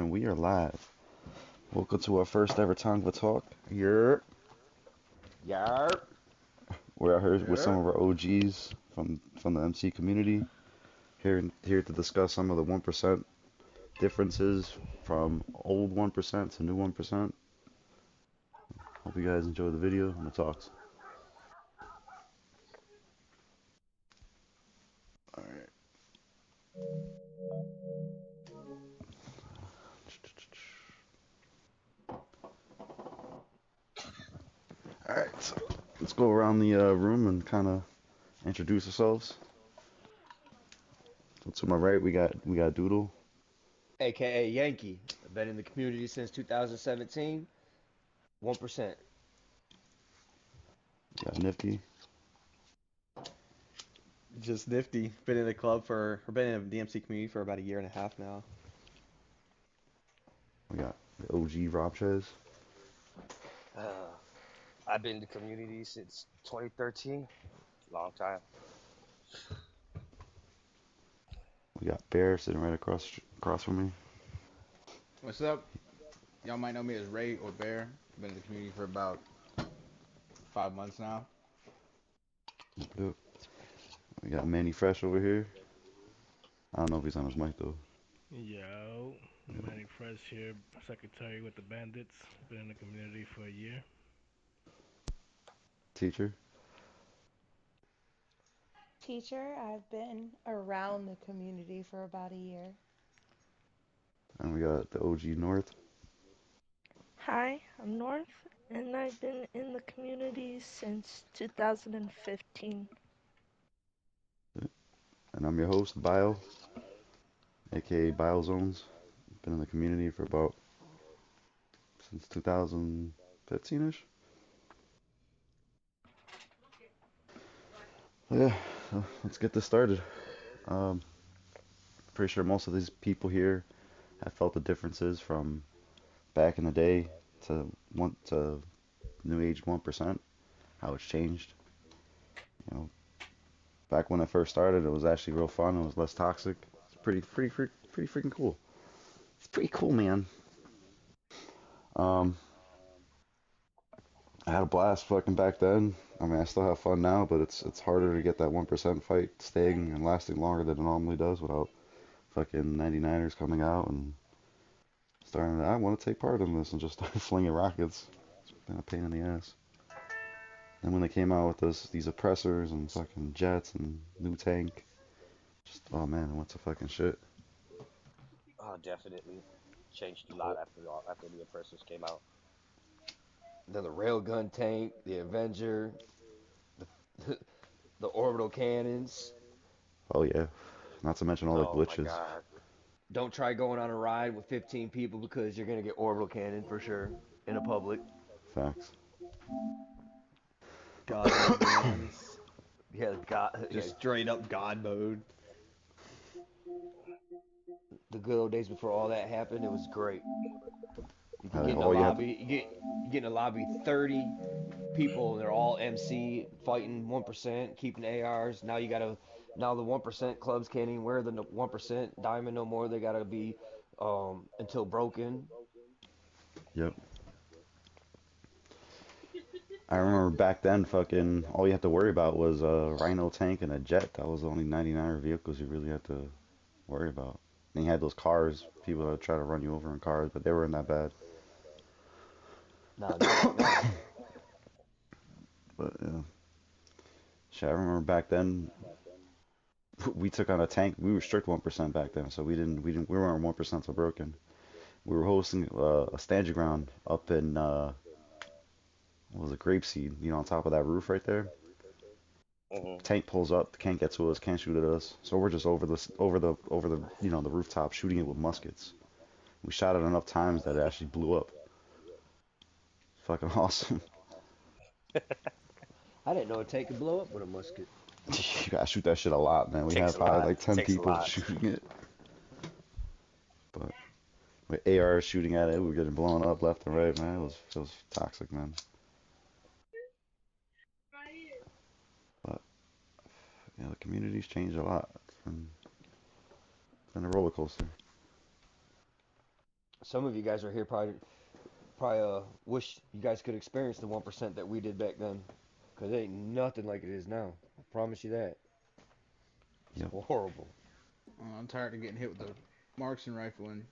And we are live. Welcome to our first ever Tongva Talk. Here, Yarp. we're out here with some of our OGs from the MC community. Here to discuss some of the 1% differences from old 1% to new 1%. Hope you guys enjoy the video and the talks. Alright. Alright, so let's go around the room and kind of introduce ourselves. So to my right, we got Doodle. AKA Yankee. I've been in the community since 2017. 1%. We got Nifty. Just nifty. Been in the club or been in the DMC community for about a year and a half now. We got the OG Rob Chez. I've been in the community since 2013. Long time. We got Bear sitting right across from me. What's up? Y'all might know me as Ray or Bear. Been in the community for about 5 months now. Yep. We got Manny Fresh over here. I don't know if he's on his mic though. Yo, Manny Fresh here, secretary with the Bandits. Been in the community for a year. Teacher. Teacher, I've been around the community for about a year. And we got the OG North. Hi, I'm North, and I've been in the community since 2015. And I'm your host, Bio, aka BioZones. Been in the community for about since 2015-ish. Yeah, so let's get this started. Um, Pretty sure most of these people here have felt the differences from back in the day to new age 1%, how it's changed. You know, back when it first started, it was actually real fun. It was less toxic. It's pretty freaking cool. It's pretty cool, man. Um, I had a blast fucking back then. I mean, I still have fun now, but it's harder to get that 1% fight staying and lasting longer than it normally does without fucking 99ers coming out and starting to, I want to take part in this and just start flinging rockets. It's been a pain in the ass. And when they came out with these oppressors and fucking jets and new tank, just, oh man, what's a fucking shit. Oh, definitely changed a lot after the oppressors came out. Then the railgun tank, the Avenger, the, the orbital cannons. Oh yeah, not to mention all the Oh my glitches. God. Don't try going on a ride with 15 people because you're gonna get orbital cannon for sure in a public. Facts. God mode runs. Yeah, God, yeah, Just straight up God mode. the good old days before all that happened, it was great. You could get in a All you have, lobby, you get in a lobby 30 people, and they're all MC fighting 1%, keeping ARs. Now the 1% clubs can't even wear the 1% diamond no more. They gotta be until broken. yep. I remember back then, fucking, all you had to worry about was a Rhino tank and a jet. That was the only 99er vehicles you really had to worry about. And you had those cars, people that would try to run you over in cars, but they weren't that bad. Now not like now. But yeah, shit, I remember back then, we took on a tank. We were strict 1% back then, so we weren't 1% so broken. We were hosting a stand your ground up in what was it, Grapeseed, on top of that roof right there. Hmm. Tank pulls up, can't get to us, can't shoot at us. So we're just over the the rooftop shooting it with muskets. We shot it enough times that it actually blew up. Fucking awesome. I didn't know a tank could blow up with a musket. You gotta shoot that shit a lot, man. We Takes had a probably lot. like 10 Takes a people lot. shooting it. But with AR shooting at it, we were getting blown up left and right, man. It was toxic, man. But yeah, the community's changed a lot. It's been a roller coaster. Some of you guys are here probably wish you guys could experience the 1% that we did back then, cause it ain't nothing like it is now. I promise you that. It's Yep. horrible. I'm tired of getting hit with a marksman rifle and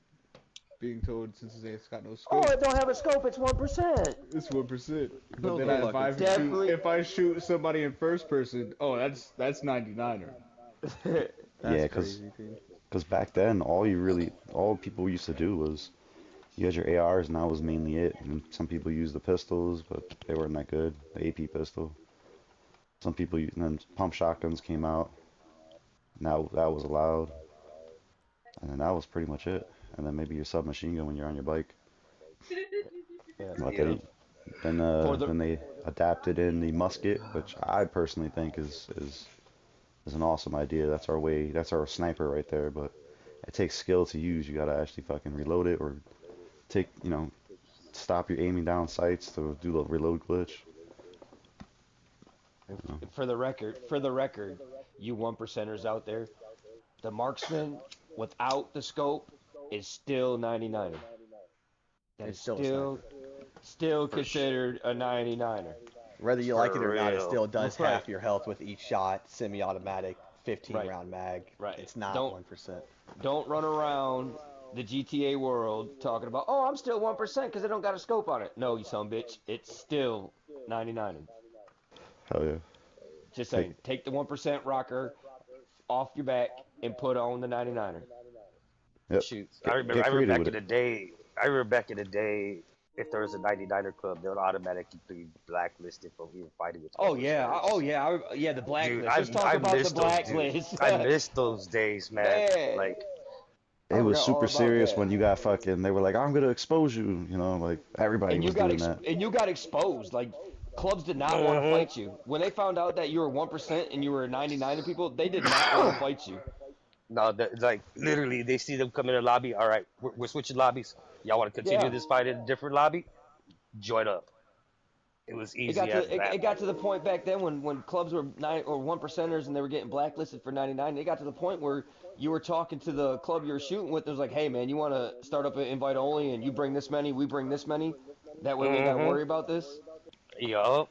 being told since it's got no Oh, scope, it don't have a scope. It's 1%. it's 1%. But Build then a if fucking I tank. shoot if I shoot somebody in first person, oh that's 99er. That's Yeah, crazy, dude. cause back then all people used to do was you had your ARs and that was mainly it. And some people used the pistols, but they weren't that good. The AP pistol. Some people and then pump shotguns came out. Now that was allowed, and then that was pretty much it. And then maybe your submachine gun when you're on your bike. Yeah. But Yeah. For the then they adapted in the musket, which I personally think is an awesome idea. That's our way. That's our sniper right there. But it takes skill to use. You gotta actually fucking reload it or take stop your aiming down sights to do the reload glitch. And You know. for the record, you 1%ers out there, the marksman without the scope is still 99er. That It's is still a sniper. still For considered a 99er. Whether you like it for or not, it real. still does Right, half your health with each shot, semi-automatic, 15 right, round mag. right. It's not Don't 1%. don't run around the GTA world talking about, oh, I'm still 1% because I don't got a scope on it. No, you son of a bitch. It's still 99er. Hell yeah. Just Take saying, take the 1% rocker off your back and put on the 99er. Yep. Shoot, Get I remember creative back with in it. the day. I remember back in the day, if there was a 99er club, they would automatically be blacklisted from even fighting with Oh 1%ers. yeah, yeah, the Dude, blacklist. Let's talk I about the miss those dudes. blacklist. I miss those days, man. Man, Like, I It was forgot all super about serious that. when you got fucking. They were like, "I'm gonna expose you," like everybody was doing that. And you got exposed. Like clubs did not want to hmm fight you when they found out that you were 1% and you were 99 people. They did not want to fight you. no, like literally, they see them come in the lobby. All right, we're switching lobbies. Y'all want to continue Yeah, this fight in a different lobby? Join up. It was easy as it that got back to the then. point back then when clubs were 1%ers and they were getting blacklisted for 99. It got to the point where you were talking to the club you were shooting with. It was like, hey man, you want to start up an invite only and you bring this many, we bring this many. That way we ain't got to hmm worry about this. Yup.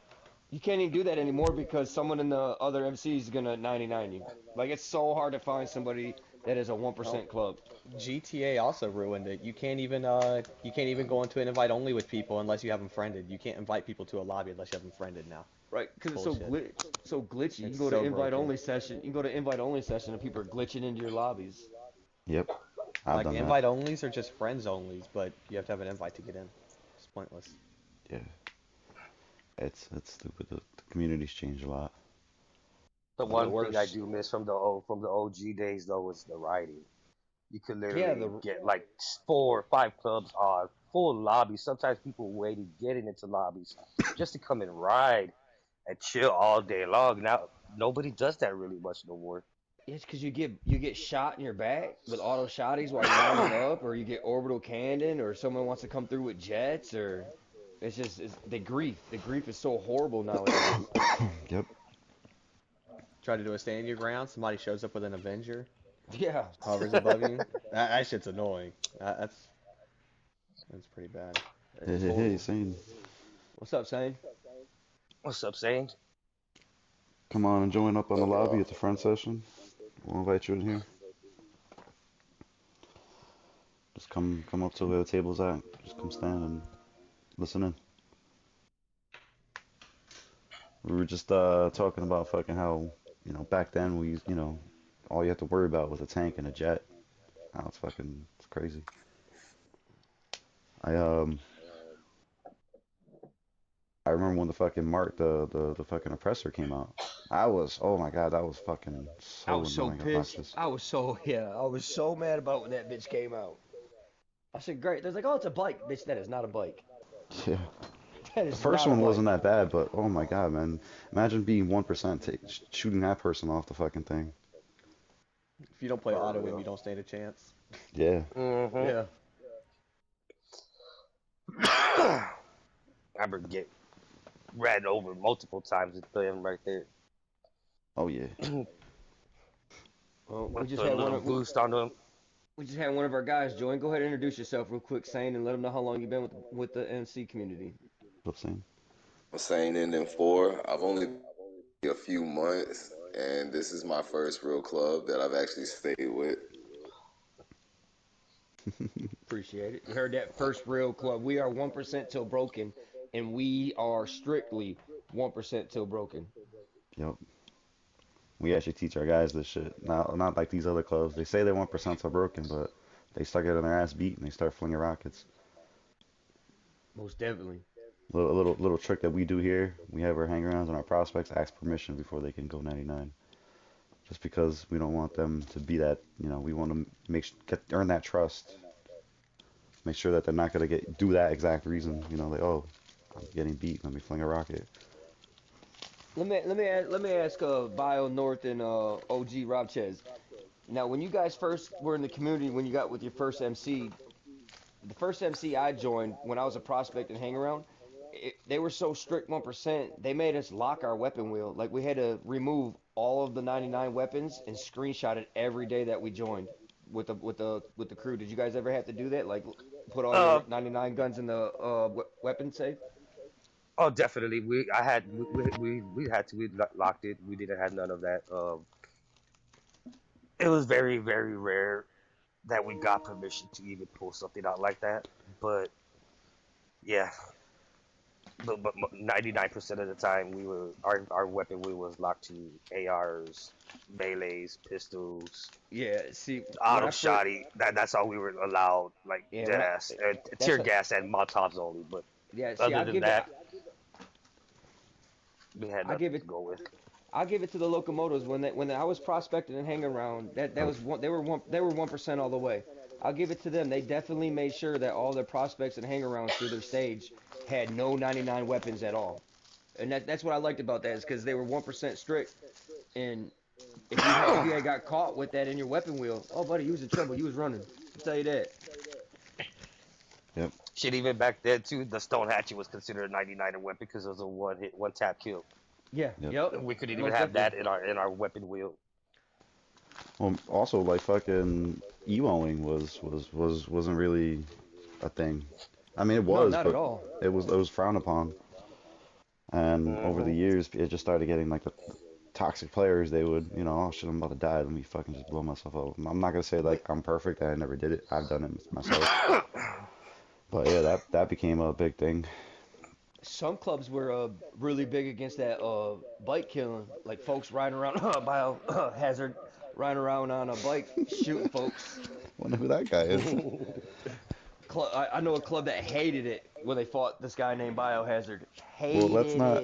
You can't even do that anymore because someone in the other MC is gonna 99 you. Like it's so hard to find somebody that is a Well, 1% club. GTA also ruined it. You can't even go into an invite only with people unless you have them friended. You can't invite people to a lobby unless you have them friended now. Right, It's because it's bullshit. so glitchy. You can It's go to so invite broken. only session. You can go to invite only session and people are glitching into your lobbies. Yep, I've Like done that. invite onlys are just friends onlys, but you have to have an invite to get in. It's pointless. Yeah, it's stupid. The community's changed a lot. The For the one thing I worse. do miss from the OG days though was the writing. You could Yeah, literally the get like 4 or 5 clubs on full lobbies. Sometimes people waiting getting into lobbies just to come and ride and chill all day long. Now nobody does that really much no more. it's because you get shot in your back with auto shotties while you're warming up, or you get orbital cannon, or someone wants to come through with jets, or it's the grief. The grief is so horrible nowadays. Yep. Try to do a stand your ground. Somebody shows up with an Avenger, Yeah. hovers above you. That shit's annoying. That's pretty bad. Hey, It's hey, hey, horrible. Sane. What's up, Sane? What's up, saying? Come on and join up on the lobby. It's a friend session. We'll invite you in here. Just come up to where the table's at. Just come stand and listen in. We were just talking about fucking how back then we used all you have to worry about was a tank and a jet. Now it's crazy. I um I remember when the fucking Mark the fucking oppressor came out. Oh my god, that was fucking I so was so annoying, pissed. obnoxious. I was so mad about when that bitch came out. I said, great. They're like, oh, it's a bike. Bitch, that is not a bike. Yeah. That The is first not a one wasn't bike. that bad, but oh my god, man. Imagine being 1% shooting that person off the fucking thing. If you don't play For auto aim, you real. don't stand a chance. Yeah. hmm Yeah. I ever get ran over multiple times with them right there. Oh yeah. Well, we With just the had one little of boost on them. We just had one of our guys join. Go ahead and introduce yourself real quick, Sane, and let them know how long you've been with the MC community. What's saying? I'm saying in four. I've only been a few months, and this is my first real club that I've actually stayed with. Appreciate it. You heard that first real club. We are 1% till broken, and we are strictly 1% till broken. Yep. We actually teach our guys this shit. Not like these other clubs. They say they 1% are broken, but they start getting their ass beat and they start flinging rockets. Most definitely. Little trick that we do here. We have our hangarounds and our prospects ask permission before they can go 99. Just because we don't want them to be that. We want to earn that trust. Make sure that they're not gonna do that exact reason. Like, oh, I'm getting beat. Let me fling a rocket. Let me ask Bio North and OG Rob Ches. Now, when you guys first were in the community, when you got with your first MC, the first MC I joined when I was a prospect and hang around, they were so strict 1%, they made us lock our weapon wheel. Like we had to remove all of the 99 weapons and screenshot it every day that we joined with the crew. Did you guys ever have to do that? Like put all your Uh, 99 guns in the weapon safe? oh, definitely. We had to. We locked it. We didn't have none of that. It was very very rare that we got permission to even pull something out like that. But yeah, but 99% of the time our weapon wheel was locked to ARs, melees, pistols, Yeah. See, when auto I first, shotty. That's all we were allowed, like yeah, dead ass, that's tear a, gas and Molotovs only. But yeah. See, other than that, we had I nothing give it, to go with. I'll give it to the locomotives when I was prospecting and hanging around. That Oh, was one. They were 1% all the way. I'll give it to them. They definitely made sure that all their prospects and hang arounds through their stage had no 99 weapons at all. And that's what I liked about that is because they were 1% strict. And if you had got caught with that in your weapon wheel, oh buddy, you was in trouble. You was running. I'll tell you that. yep, Shit, even back then too, the stone hatchet was considered a 99er weapon because it was a one hit, one tap kill. Yeah. yep. Yep. We couldn't even Most have definitely. that in our weapon wheel. Well, also like fucking emoing wasn't really a thing. I mean, it No, was, not at but all. it was frowned upon. And over the Hmm. years, it just started getting like the toxic players. They would, oh shit, I'm about to die. Let me fucking just blow myself up. I'm not gonna say But like I'm perfect. I never did it. I've done it myself. But yeah, that became a big thing. some clubs were really big against that bike killing, like folks riding around by a hazard, riding around on a bike shooting folks. Wonder who that guy is. I know a club that hated it when they fought this guy named Biohazard. Well, let's Hated not.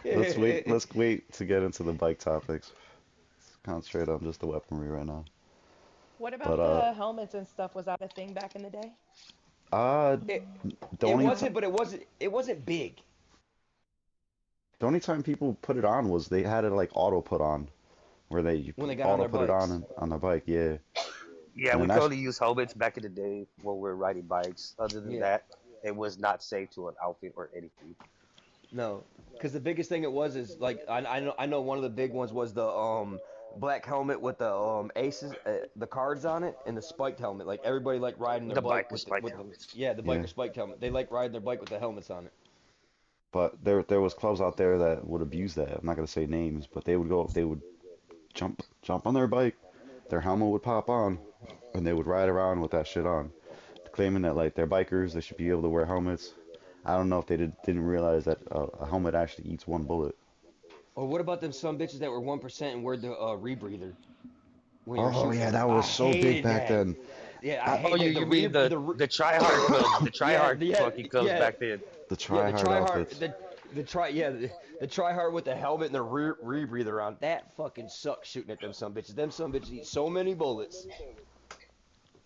Let's wait. it. Let's wait to get into the bike topics. Let's concentrate on just the weaponry right now. What But about the helmets and stuff? Was that a thing back in the day? uh, it the it only wasn't, but it wasn't big. the only time people put it on was they had it like auto put on, where When they got on auto their put it bikes. on their bike. Yeah, Yeah, and we then could that's only use helmets back in the day when we were riding bikes. Other than Yeah. that, it was not safe to an outfit or anything. No, because the biggest thing it was is like I know one of the big ones was the black helmet with the aces the cards on it and the spiked helmet. Like everybody like riding their The bike biker with the spike with the helmets. yeah the yeah. biker spiked helmet. They like riding their bike with the helmets on it. But there was clubs out there that would abuse that. I'm not gonna say names, but they would jump on their bike, their helmet would pop on, and they would ride around with that shit on, claiming that like they're bikers, they should be able to wear helmets. I don't know if they didn't realize that a helmet actually eats one bullet. Or what about them some bitches that were 1% and were the rebreather when you were Oh shooting yeah, at them? that I was so big hated back that. then. Yeah, I I, Oh, hate you that the you re mean the the re the tryhard clubs, the yeah tryhard yeah fucking clubs yeah back then. the Yeah, the Tryhard try hard, outfits. the try hard with the helmet and the rear rebreather on. That fucking sucks shooting at them some bitches. Them some bitches eat so many bullets.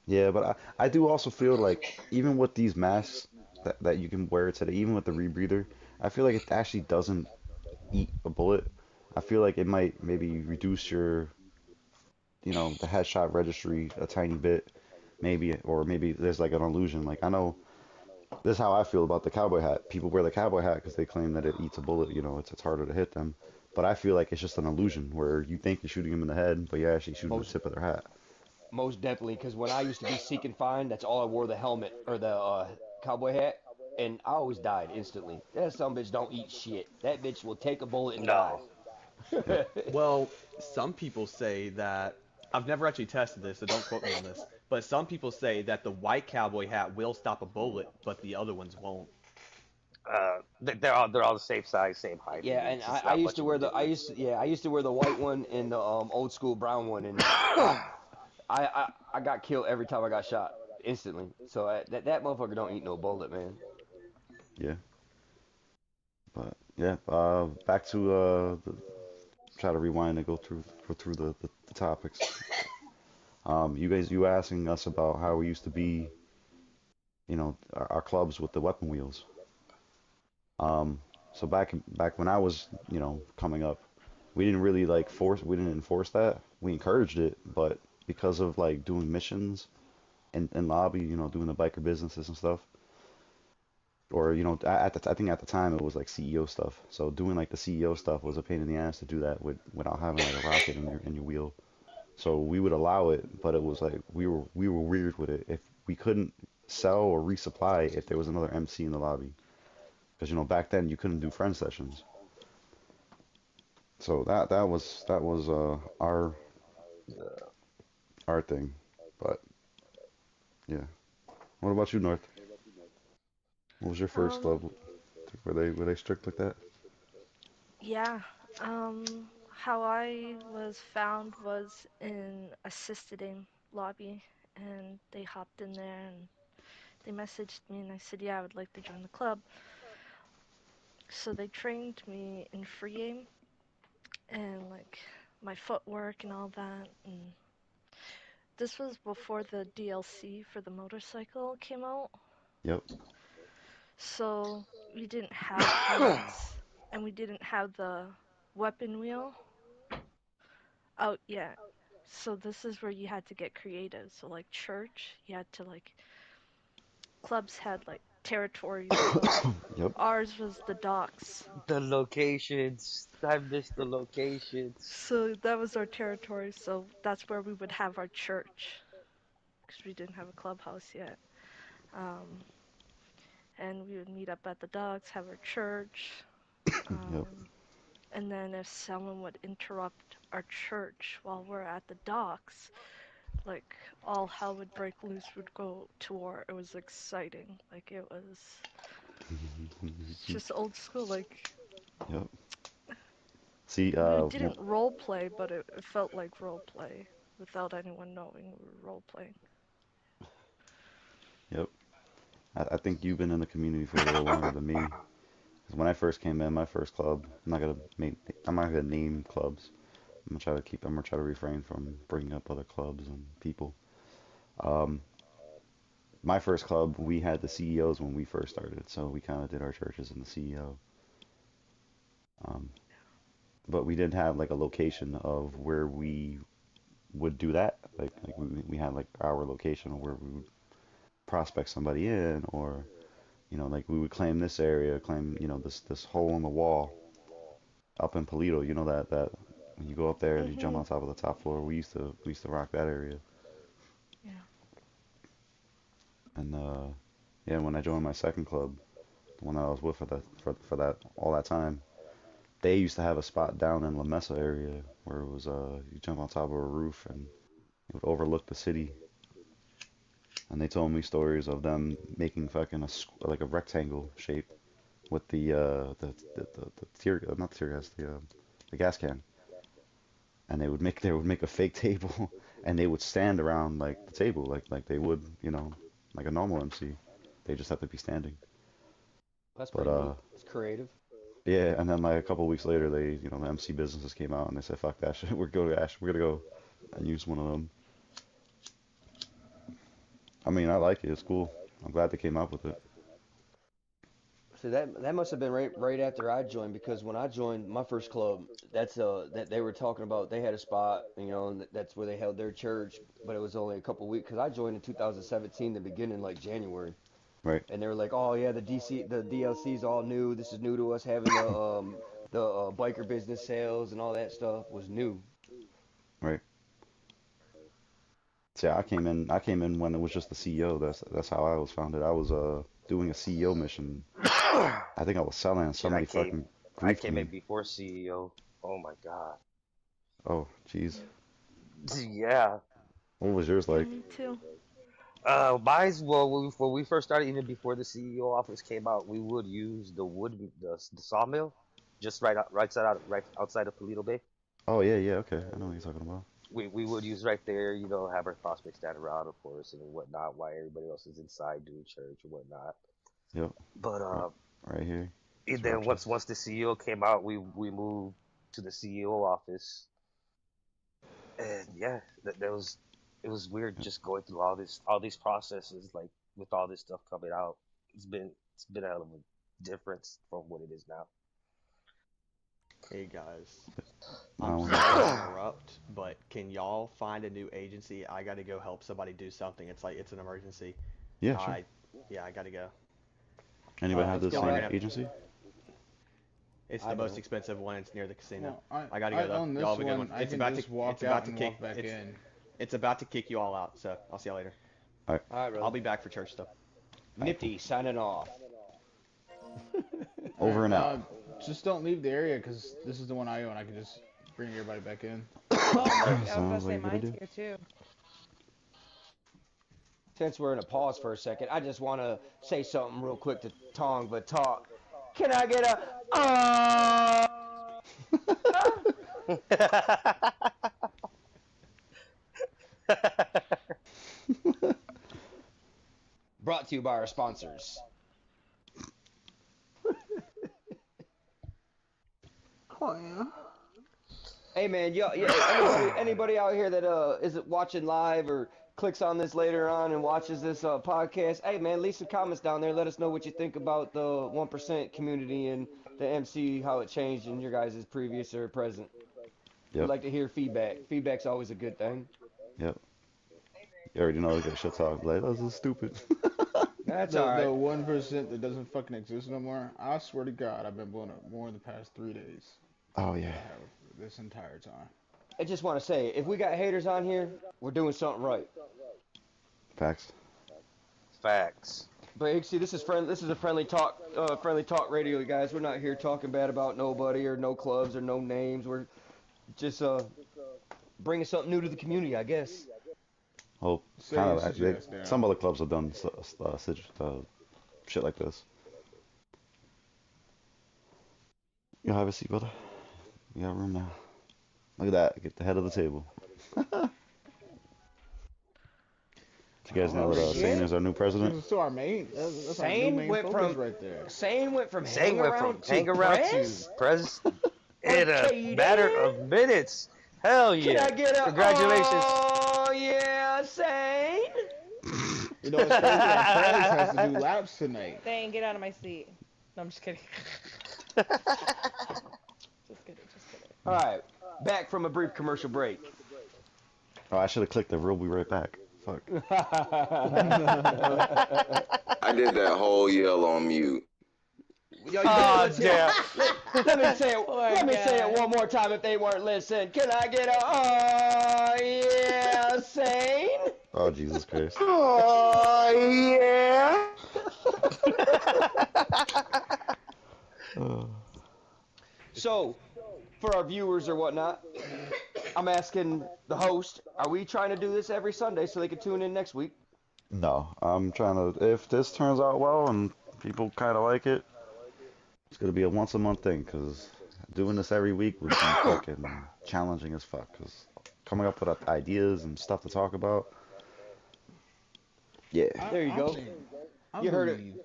Yeah, but I do also feel like even with these masks that you can wear today, even with the rebreather, I feel like it actually doesn't eat a bullet. I feel like it might maybe reduce your, the headshot registry a tiny bit, maybe, or maybe there's like an illusion. Like I know this is how I feel about the cowboy hat. People wear the cowboy hat because they claim that it eats a bullet. It's harder to hit them. But I feel like it's just an illusion where you think you're shooting them in the head, but you're actually shooting the Most tip of their hat. Most definitely, because when I used to be seek and find, that's all I wore, the helmet or the cowboy hat, and I always died instantly. That some bitch don't eat shit. That bitch will take a bullet and die. No. Yep. Well, some people say that I've never actually tested this, so don't quote me on this. But some people say that the white cowboy hat will stop a bullet, but the other ones won't. They're all the same size, same height, Yeah, and and it's just I not used much to of a wear the difference. I used to wear the white one and the old school brown one, and I got killed every time I got shot instantly. So that motherfucker don't eat no bullet, man. Yeah. But yeah. Back to try to rewind and go through the topics. You were asking us about how we used to be, our clubs with the weapon wheels. Um, so back when I was, coming up, we didn't enforce that. We encouraged it, but because of like doing missions and lobby, doing the biker businesses and stuff, or I think at the time it was like CEO stuff. So doing like the CEO stuff was a pain in the ass to do that without having like a rocket in your wheel. So we would allow it, but it was like we were weird with it. If we couldn't sell or resupply if there was another MC in the lobby, because back then you couldn't do friend sessions. So that was our thing. But yeah. What about you, North? What was your first Um, club? Were they strict like that? yeah. How I was found was in assisted aim lobby, and they hopped in there and they messaged me, and I said, yeah, I would like to join the club. So they trained me in free aim and like my footwork and all that. And this was before the DLC for the motorcycle came out. Yep. So we didn't have helmets and we didn't have the weapon wheel out yet. So this is where you had to get creative. So like church, you had to like clubs had like territories. So Yep. ours was the docks. The locations, I miss the locations. So that was our territory. So that's where we would have our church because we didn't have a clubhouse yet. Um, and we would meet up at the docks, have our church. Yep. Um, and then if someone would interrupt our church while we're at the docks, like all hell would break loose, would go to war. It was exciting. Like it was just old school. Like Yep. See, we didn't role play, but it felt like role play without anyone knowing we were role playing. yep. I think you've been in the community for a little longer than me. 'Cause when I first came in, my first club, I'm not gonna name clubs. I'm gonna try to refrain from bringing up other clubs and people. Um, my first club, we had the CEOs when we first started, so we kind of did our churches in the CEO. Um, but we didn't have like a location of where we would do that. Like we had like our location where we would prospect somebody in, or like we would claim this area, claim this hole in the wall up in Polito. That when you go up there and you jump on Mhm. top of the top floor, we used to rock that area. Yeah. And yeah, when I joined my second club, the one that I was with for that all that time, they used to have a spot down in La Mesa area where it was you jump on top of a roof and it would overlook the city. And they told me stories of them making fucking like a rectangle shape with the tear not the tear gas the gas can, and they would make a fake table and they would stand around like the table like they would like a normal MC. They just have to be standing. That's But pretty neat. It's creative. yeah, and then like a couple of weeks later, the MC businesses came out and they said, "Fuck that shit. We're gonna go and use one of them." I mean, I like it. It's cool. I'm glad they came up with it. So that must have been right after I joined, because when I joined my first club, that's that they were talking about, they had a spot, and that's where they held their church, but it was only a couple weeks because I joined in 2017, the beginning, like January. Right. And they were like, "Oh yeah, the DLC's all new. This is new to us. Having the biker business sales and all that stuff was new." Right. See, I came in when it was just the CEO. That's how I was founded. I was doing a CEO mission. I think I was selling and Shit, somebody fucking I griefed came me. in before CEO. Oh my god. Oh, jeez. Yeah. What was yours Yeah, like? me too. Mine's well, when we first started, even before the CEO office came out, we would use the sawmill, just right outside of Toledo Bay. Oh yeah, yeah, okay. I know what you're talking about. We would use right there, have our prospects stand around, of course, and whatnot, while everybody else is inside doing church and whatnot. Yep. But Right here. and then Instructions. once the CEO came out, we moved to the CEO office, and yeah, that was it was weird Yep. just going through all these processes, like with all this stuff coming out. It's been a hell of a difference from what it is now. Hey guys, I'm No. sorry to interrupt, but can y'all find a new agency? I gotta go help somebody do something. It's like it's an emergency. Yeah, sure. I yeah, I gotta go. Anybody have Let's the go Y'all are same gonna ahead. have agency? it's I the most don't. expensive one. It's near the casino. Well, I gotta I go though. own Y'all this have a good one. one. I can just walk out and walk back in. It's about to kick you all out. So I'll see y'all later. All right. All right, I'll brother. be back for church stuff. All right, cool. Nifty signing off. All Over right, and out. just don't leave the area because this is the one I own. I can just bring everybody back in. Oh, perfect. I was about Sounds to like say a good mine's idea. here too. Since we're in a pause for a second, I just want to say something real quick to Tongva Talk. Can I get a brought to you by our sponsors? Oh yeah. Hey man, anybody out here that isn't watching live or clicks on this later on and watches this podcast, hey man, leave some comments down there. Let us know what you think about the 1% community and the MC, how it changed in your guys' previous or present. We Yep. like to hear feedback. Feedback's always a good thing. Yep. You already know the shit talk. Like, this is stupid. That's all The right. 1% that doesn't fucking exist no more. I swear to God, I've been blowing up more in the past 3 days Oh than yeah. I have this entire time. I just want to say, if we got haters on here, we're doing something right. Facts. Facts. But see, this is a friendly talk radio, guys. We're not here talking bad about nobody or no clubs or no names. We're just bringing something new to the community, I guess. Well, kind Say of. suggest, Some Darren. other clubs have done shit like this. You have a seat, brother. You got room now. Look at that. Get the head of the table. Did you guys know Oh that Sane shit! is our new president? So our main, that's our new Sane main went focus from right there. Sane went from Sang hang went from around to hang around to press. pres Are you in a kidding? matter of minutes. Hell Can yeah! I get a Congratulations. oh yeah, Sane? You know what's crazy? Our Prez has to do laps tonight. Dang, get out of my seat. No, I'm just kidding. Just kidding, just kidding. All right, back from a brief commercial break. Oh, I should have clicked the "We'll be right back." Fuck. I did that whole yell on mute. Yo, you better Oh let's hear. damn! Let me say it. Poor Let me say it guy. one more time if they weren't listening. Can I get a oh yeah, Sane? Oh Jesus Christ. Oh yeah! Uh, So, for our viewers or whatnot, I'm asking the host, are we trying to do this every Sunday so they can tune in next week? no, I'm trying to. If this turns out well and people kind of like it, it's gonna be a once a month thing. Cause doing this every week would be fucking challenging as fuck. Cause coming up with ideas and stuff to talk about. Yeah. There you I go. think, I You heard it. believe.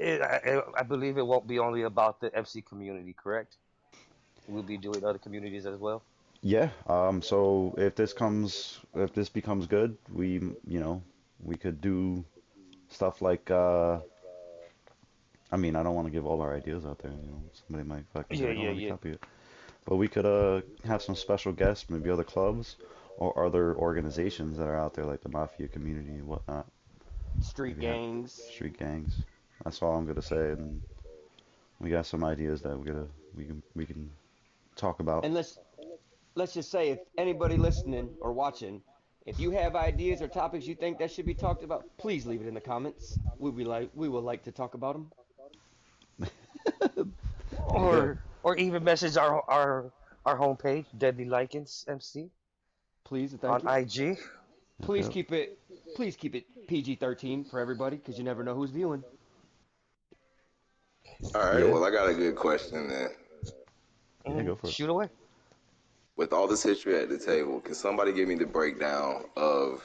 And I believe it won't be only about the FC community, correct? We'll be doing other communities as well. Yeah. So if this becomes good, we could do stuff like. I mean, I don't want to give all our ideas out there. Somebody might fucking be Yeah, like, "Oh, yeah, let me yeah. copy it." But we could have some special guests, maybe other clubs or other organizations that are out there, like the mafia community and whatnot. Street Maybe have gangs. street gangs. That's all I'm gonna say. And we got some ideas that we can talk about. And let's just say if anybody listening or watching If you have ideas or topics you think that should be talked about, please leave it in the comments. We would like to talk about them. Yeah. Or even message our homepage, DeadlyLycan's MC Please and thank on you. IG. Yep. Please Yep. keep it please keep it PG-13 for everybody because you never know who's viewing. All right, Yeah. well, I got a good question then. Yeah. Go for it. Shoot away. With all this history at the table, can somebody give me the breakdown of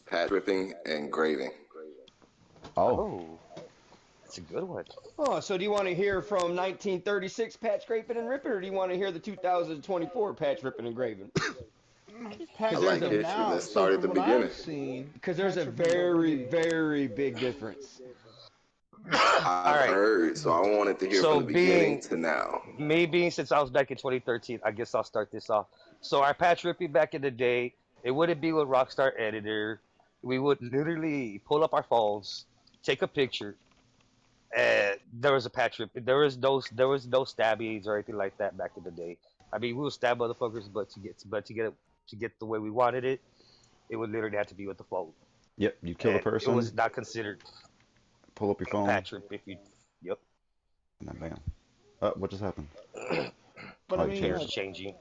patch ripping and graving? Oh. Oh, that's a good one. Oh, so do you want to hear from 1936 patch scraping and ripping, or do you want to hear the 2024 patch ripping and graving? I Patch there's like a ripping history. now. Let's So start at from the what beginning. I've seen, Because there's patch a ripping don't very, really. very big difference. All I've right. heard, so I wanted to hear from So the beginning being to now. me being since I was back in 2013, I guess I'll start this off. So our patch ripping back in the day, it wouldn't be with RockstarEditor. We would literally pull up our phones, take a picture, and there was a patch rip. There was no stabbies or anything like that back in the day. I mean, we would stab motherfuckers, but to get the way we wanted it, it would literally have to be with the phone, Yep. You kill a and it person, was not considered pull up your a phone, patch rip if you. Yep. and then bam. What just happened? But Oh, I your mean, chair. Chairs like changing.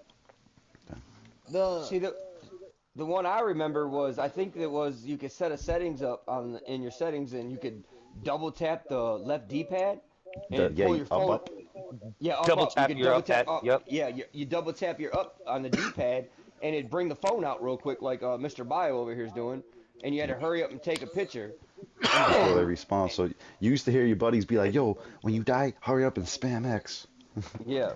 the See, the one I remember was I think it was you could set a settings up in your settings and you could double tap the left D-pad and it'd Yeah. pull your Up. phone. Up. Yeah, up, Double up. You tap could your double up tap at. up. Yep. Yeah, you double tap your up on the D-pad, and it'd bring the phone out real quick, like Mr. Bio over here is doing, and you had to hurry up and take a picture, and Before they then respawn. So you used to hear your buddies be like, "Yo, when you die, hurry up and spam X." yeah,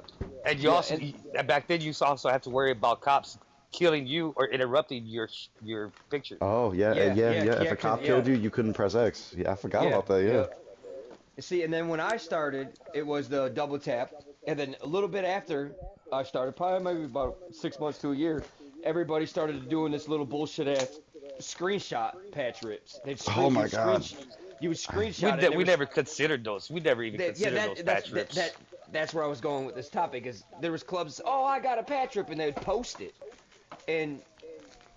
And you yeah, also back then you also have to worry about cops killing you or interrupting your picture. Oh yeah, yeah, yeah, yeah, yeah. If yeah, a cause cop killed yeah, you couldn't press X. Yeah, I forgot yeah, about that. Yeah. yeah. See, and then when I started, it was the double tap, and then a little bit after I started, probably maybe about 6 months to a year, everybody started doing this little bullshit ass screenshot patch rips. Oh my God. You would I, We screenshot it, ne- and there we was never considered those. We never even yeah, considered those patch rips. that's where I was going with this topic is there was clubs. Oh, I got a patch rip, and they'd post it, and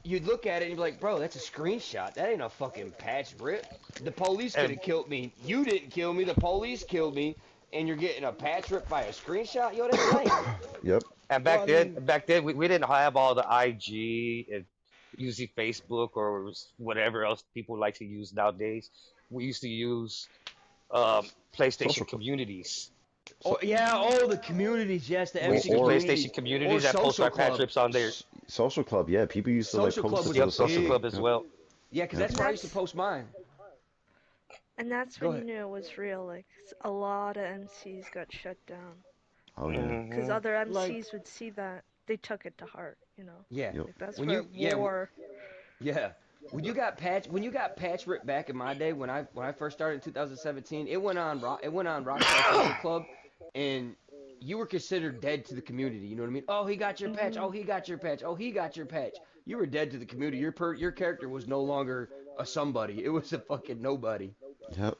you'd look at it and you'd be like, bro, that's a screenshot. That ain't a fucking patch rip. The police could And have killed me. You didn't kill me. The police killed me, and you're getting a patch rip by a screenshot. Yo, that's lame. yep. and well, back I then mean, back then we didn't have all the IG and using Facebook or whatever else people like to use nowadays. We used to use PlayStation Social club. communities. Oh So, yeah, oh the communities, yes, the We or, used MC to use or community PlayStation or communities that post social our patch club. rips on there. social club. Yeah, people used to like Social post club it was to the Yep, social social club. big. club as Yep. well. Yeah, 'cause Yep. that's And where I used to that's post mine. and that's Go when you ahead. knew it was real. Like a lot of MCs got shut down Oh yeah. because Hmm. other like MCs would see that they took it to heart. Yeah, Yep. Like that's when where you yeah war. yeah. When you got patch ripped back in my day when I first started in 2017, it went on Rockstar Social Club, and you were considered dead to the community. You know what I mean? Oh, he got your patch. Oh, Hmm. he got your patch. Oh, he got your patch. You were dead to the community. Your character was no longer a somebody. It was a fucking nobody. Yep.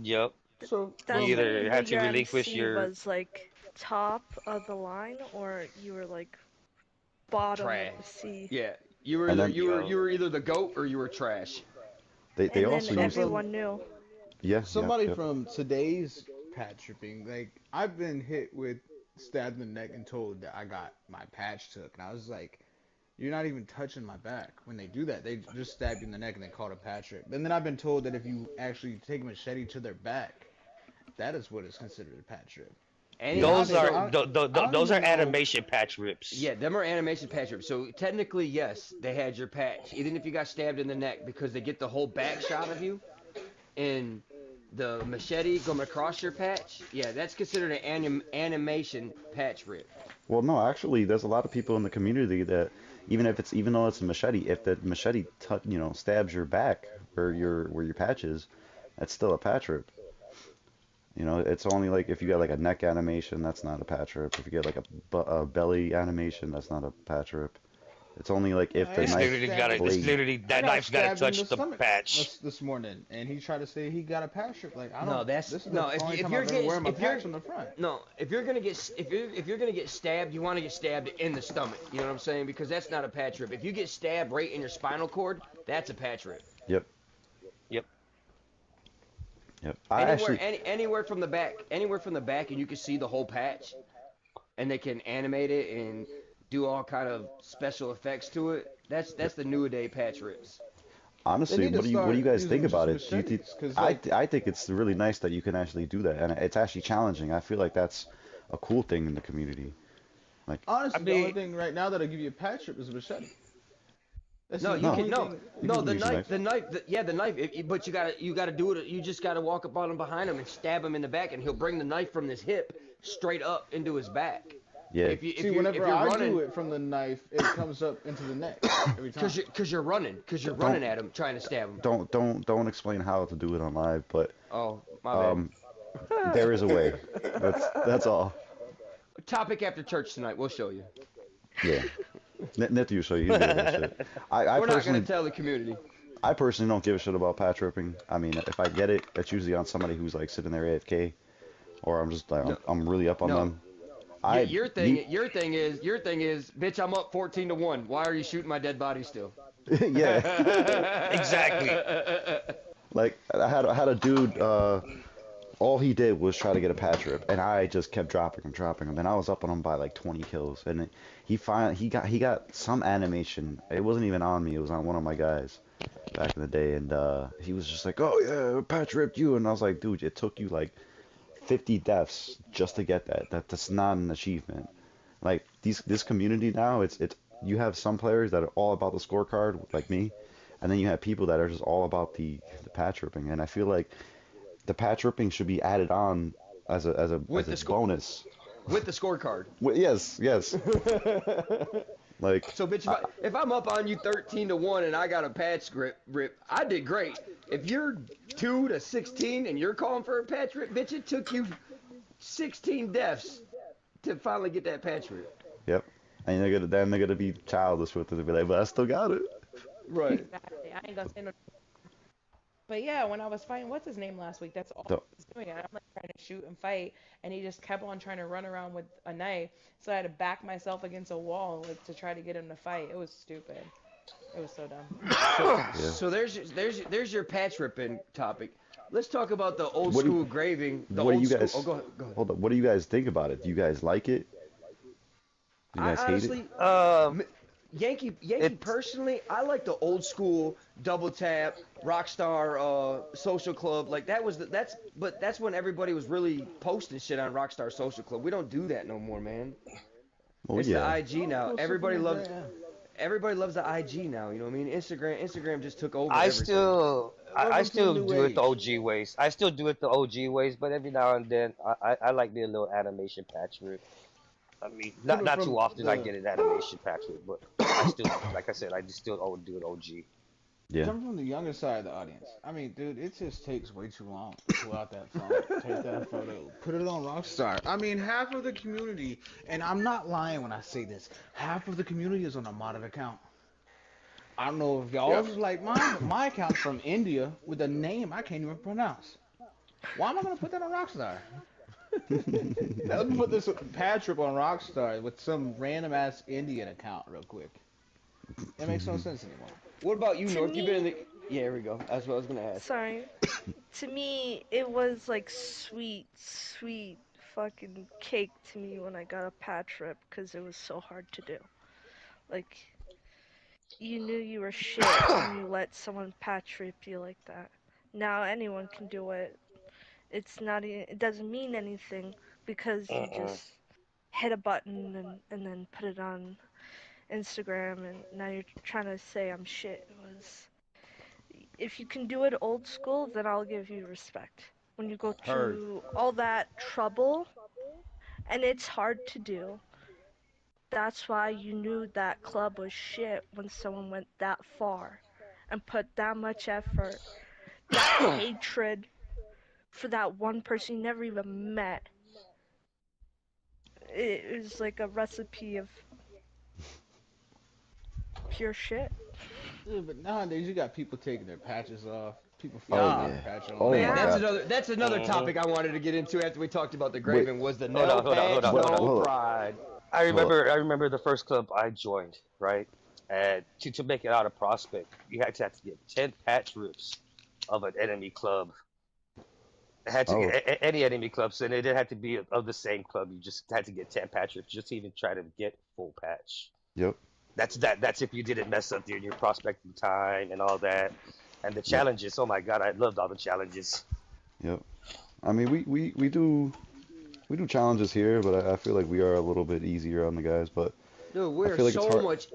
Yep. so You That's from when you either knew had to your relinquish MC your. was like top of the line or you were like bottom of Trash. the sea. Yeah, And then you Yo. were either the goat or you were trash. they And then also so used. from everyone knew. Yeah. Yep. somebody Yep. from today's patch ripping, like I've been hit with stabbed in the neck and told that I got my patch took, and I was like, "You're not even touching my back." When they do that, they just stab you in the neck and they call it a patch rip. And then I've been told that if you actually take a machete to their back, that is what is considered a patch rip. Any Yeah. Those So are so I don't those are even know. animation patch rips. Yeah, them are animation patch rips. So technically, yes, they had your patch, even if you got stabbed in the neck, because they get the whole back shot of you and the machete going across your patch. Yeah, that's considered an animation patch rip. Well, no, actually, there's a lot of people in the community that even though it's a machete, if the machete stabs your back where your patch is, that's still a patch rip. It's only like if you get like a neck animation, that's not a patch rip. If you get like a belly animation, that's not a patch rip. It's only like if Yeah, the It's I knife literally stabbed. it's blade. literally I that got knife's gotta stabbed in the touch the stomach patch. this morning, and he tried to say he got a patch strip. Like I No, don't. that's This is the no. only If time you're I've ever getting wear my if you're patch on the front. no, if you're gonna get stabbed, you want to get stabbed in the stomach. You know what I'm saying? Because that's not a patch rip. If you get stabbed right in your spinal cord, that's a patch rip. Yep. Yep. Yep. I actually. Anywhere from the back, and you can see the whole patch, and they can animate it and do all kind of special effects to it. That's the new day patch rips. They Honestly, need to what do you start guys think using just about it? Do you think machetes, cause like I think it's really nice that you can actually do that, and it's actually challenging. I feel like that's a cool thing in the community. Like, I honestly, the only mean, thing right now that'll give you a patch strip is a machete. That's No, the you no, can only no, thing. you no. can The use a knife, knife. the knife. But you gotta do it. You just gotta walk up on him behind him and stab him in the back, and he'll bring the knife from his hip straight up into his back. Yeah. If See, you whenever if you're I do running, it from the knife, it comes up into the neck every time. cause you're Don't running at him trying to stab him. don't explain how to do it on live, but Oh, my bad. um, there is a way. That's all. Topic after church tonight. We'll show you. Yeah. Net you show you. He's good at that shit. We're not gonna tell the community. I personally don't give a shit about patch ripping. I mean, if I get it, it's usually on somebody who's like sitting there AFK, or I'm just like No, I'm really up on no. them. I me Your thing is, bitch. I'm up 14-1. Why are you shooting my dead body still? yeah. exactly. Like I had a dude. All he did was try to get a patch rip, and I just kept dropping him. And I was up on him by like 20 kills, and he got some animation. It wasn't even on me. It was on one of my guys back in the day, and he was just like, "Oh yeah, patch ripped you," and I was like, "Dude, it took you like 50 deaths just to get that. That's not an achievement." Like this community now, it's you have some players that are all about the scorecard, like me, and then you have people that are just all about the patch ripping, and I feel like the patch ripping should be added on with as a the score bonus. with the scorecard. Yes, yes. Like So, bitch, if I'm up on you 13-1 and I got a patch rip, I did great. If you're 2-16 and you're calling for a patch rip, bitch, it took you 16 deaths to finally get that patch rip. yep. And they're gonna be childish with it and be like, but I still got it. Right. Exactly. I ain't gonna say no. But yeah, when I was fighting, what's his name last week? That's all So, he was doing. And I'm like trying to shoot and fight, and he just kept on trying to run around with a knife. So I had to back myself against a wall like to try to get him to fight. It was stupid. It was so dumb. So, yeah. so there's your patch ripping topic. Let's talk about the old What do school graving. The what do old you school. guys Oh, go ahead. Go ahead. hold up? What do you guys think about it? Do you guys like it? Do you I guys hate it? honestly, Um, Yankee it's personally, I like the old school double tap Rockstar Social Club. Like that's when everybody was really posting shit on Rockstar Social Club. We don't do that no more, man. Well, It's the yeah. IG I'll now. post something like that. Yeah. Everybody loves the IG now. You know what I mean? Instagram just took over I everything. still I Welcome to the still new do it the age. OG ways. I still do it the OG ways, but every now and then I like me a little animation patch rip. I mean, Coming not too from often I the get an animation patch rip, but I still, like I said, I just still do it OG. Yeah. coming from the younger side of the audience. I mean, dude, it just takes way too long to pull out that phone, take that photo, put it on Rockstar. I mean, half of the community, and I'm not lying when I say this, half of the community is on a modded account. I don't know if Yeah. y'all's is like mine, but my account's from India with a name I can't even pronounce. Why am I gonna put that on Rockstar? Let me put this patch up on Rockstar with some random ass Indian account real quick. It makes no sense anymore. What about you, To North? You've been in me, the. Yeah, here we go. That's what I was gonna ask. sorry. To me, it was like sweet, sweet fucking cake to me when I got a patch rip because it was so hard to do. Like, you knew you were shit when you let someone patch rip you like that. Now anyone can do it. It's not, it doesn't mean anything because you Mm-mm. just hit a button and then put it on Instagram and now you're trying to say I'm shit. It was, if you can do it old school, then I'll give you respect. When you go Heard. to all that trouble and it's hard to do, that's why you knew that club was shit when someone went that far and put that much effort, that hatred for that one person you never even met. It was like a recipe of pure shit. Yeah, but nowadays you got people taking their patches off, people Oh fighting Ah, without yeah. a patch on. Oh man, my Yeah. God. that's another Mm-hmm. topic I wanted to get into after we talked about the Wait. Graven was the Hold no on, hold on, hold patch, on, hold What? on. no Hold up. pride. Hold up. I remember the first club I joined, right? And to make it out of Prospect, you had to get 10 patch rips of an enemy club. It had to Oh. any enemy clubs, and it didn't have to be of the same club. You just had to get 10 patch rips just to even try to get full patch. Yep. That's if you didn't mess up during your prospecting time and all that. And the Yep. challenges, oh my god, I loved all the challenges. Yep. I mean, we do challenges here, but I feel like we are a little bit easier on the guys. But Dude, I we're feel like it's so hard. much,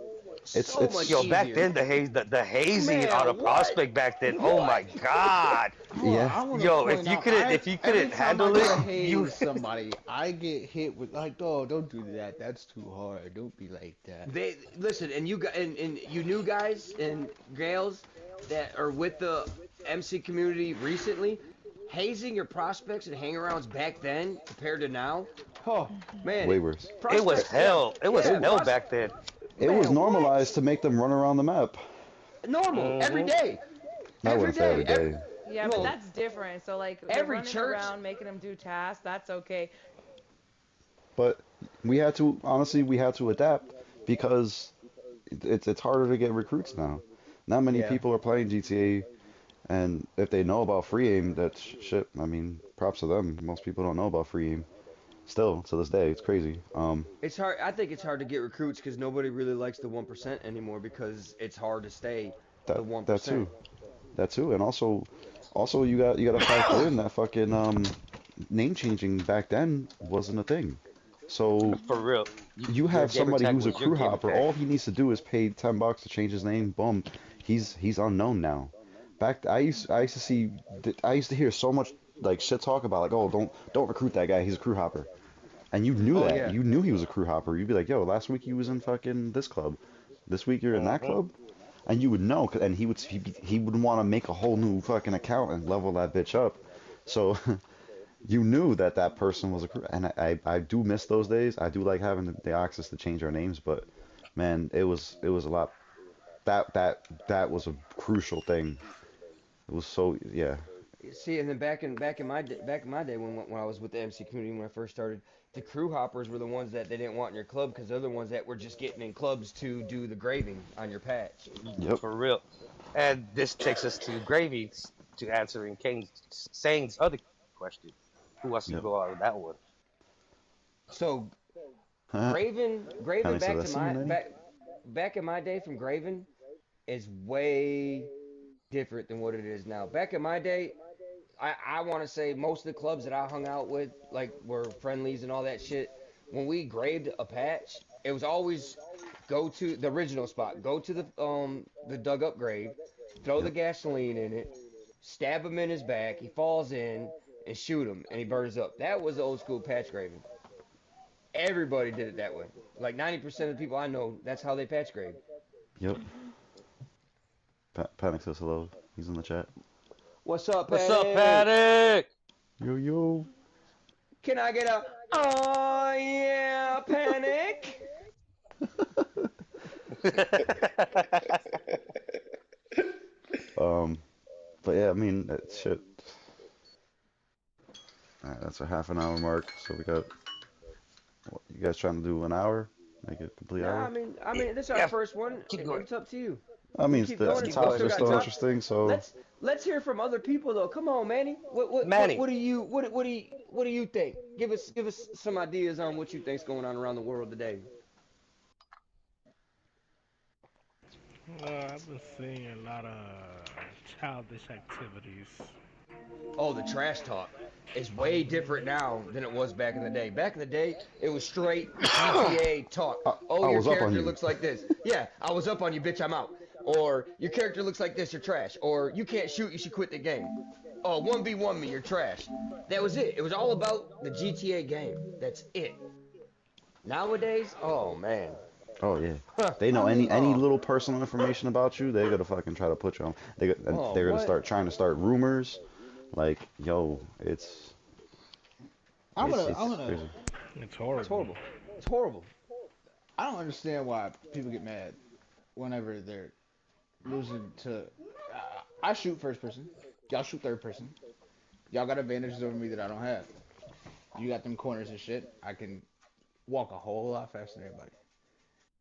It's so much it's Yo, back easier. then the hazing out Man, of what? prospect back then, oh my What? god. yeah. I want to Yo, point out, I if you every couldn't time I handle go to it, you haze somebody, I get hit with like, oh, don't do that. That's too hard. Don't be like that. They listen, and and you new guys and gals that are with the MC community recently, hazing your prospects and hang-arounds back then compared to now. Oh man, Way worse. it was prospects, yeah, hell. It was yeah, It hell back then. it was man, what? normalized to make them run around the map. Normal every Hmm. day, I every wouldn't say day, every day, Yeah, but but well, that's different. So like the every running church. around, making them do tasks, that's okay. but we had to adapt because it's harder to get recruits now. Not many Yeah. people are playing GTA, and if they know about free aim, that's shit. I mean, props to them. Most people don't know about free aim. Still, to this day, it's crazy. It's hard. I think it's hard to get recruits because nobody really likes the 1% anymore because it's hard to stay the that that 1%. too, that too, and also you got to factor in that fucking name changing back then wasn't a thing. So For real. you Your have gamer somebody tag who's a was your crew gamer hopper. tag. All he needs to do is pay $10 to change his name. Boom, he's unknown now. I used to see I used to hear so much like shit talk about like, oh, don't recruit that guy. He's a crew hopper. And you knew Oh that. yeah. You knew he was a crew hopper. You'd be like, yo, last week he was in fucking this club. This week you're in that Hmm. club. And you would know, and he would want to make a whole new fucking account and level that bitch up. So you knew that that person was a crew. And I do miss those days. I do like having the access to change our names, but man, it was a lot. That was a crucial thing. It was so yeah. See, and then back in my day when I was with the MC community when I first started, the crew hoppers were the ones that they didn't want in your club because they're the ones that were just getting in clubs to do the graving on your patch. Yep. For real. And this takes us to Gravy to answering Sane's other question. Who wants to Yep. go out with that one? So Kind Graven of said back that to scene, my Eddie. back in my day from Graven is way different than what it is now. Back in my day, I want to say most of the clubs that I hung out with, like were friendlies and all that shit. When we graded a patch, it was always go to the original spot, go to the dug up grave, throw the Yep. gasoline in it, stab him in his back, he falls in, and shoot him, and he burns up. That was the old school patch graving. Everybody did it that way. Like 90% of the people I know, that's how they patch grade. Yep. Panic says hello. He's in the chat. What's up, What's up, Panic? Paddock? Yo yo. Can I get a oh yeah, Panic? Um, but yeah, I mean, that shit. All right, that's a half an hour mark. So we got. What, you guys trying to do an hour? Make it a complete Nah, hour? this is our Yeah, first one. keep going. It's up to you. I We mean, keep Let's going. the keep We topics going. still are got still top. interesting. So Let's hear from other people though. Come on, Manny. Manny, What do you think? Give us some ideas on what you think's going on around the world today. I've been seeing a lot of childish activities. Oh, the trash talk is way different now than it was back in the day. Back in the day, it was straight GTA talk. Oh, I your was up on character you. looks like this. Yeah, I was up on you, bitch. I'm out. Or your character looks like this. You're trash. Or you can't shoot. You should quit the game. Oh, 1v1 me. You're trash. That was it. It was all about the GTA game. That's it. Nowadays, oh man. Oh yeah, Huh. they know any Oh, little personal information about you, they're gonna fucking try to put you on. And oh, they're gonna what? start trying to start rumors. Like, yo, I'm gonna, I'm it's gonna. crazy. It's It's horrible. horrible. It's horrible. I don't understand why people get mad. whenever they're losing to. I shoot first person. Y'all shoot third person. Y'all got advantages over me that I don't have. You got them corners and shit. I can walk a whole lot faster than everybody.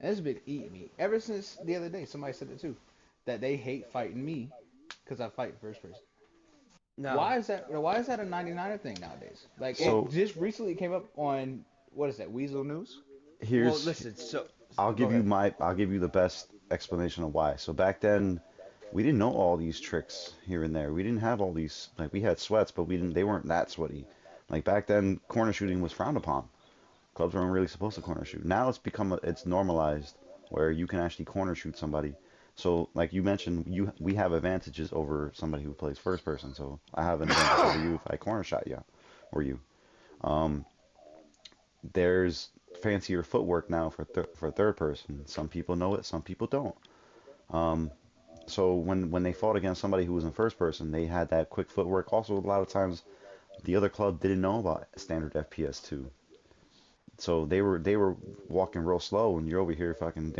And it's been eating me ever since the other day. Somebody said it too, that they hate fighting me because I fight first person. No. Why is that? Why is that a 99er thing nowadays? Like it So just recently came up on what is that? Weasel News. Well, here's listen. So go I'll ahead. give you the best explanation of why. So back then, we didn't know all these tricks here and there. We didn't have all these like we had sweats, but we didn't. They weren't that sweaty. Like back then, corner shooting was frowned upon. Clubs weren't really supposed to corner shoot. Now it's normalized where you can actually corner shoot somebody. So like you mentioned, we have advantages over somebody who plays first person. So I have an advantage over you if I corner shot you or you. Um, there's fancier footwork now for third person. Some people know it, some people don't. Um, so when they fought against somebody who was in first person, they had that quick footwork. Also, a lot of times the other club didn't know about standard FPS2. So they were walking real slow, and you're over here fucking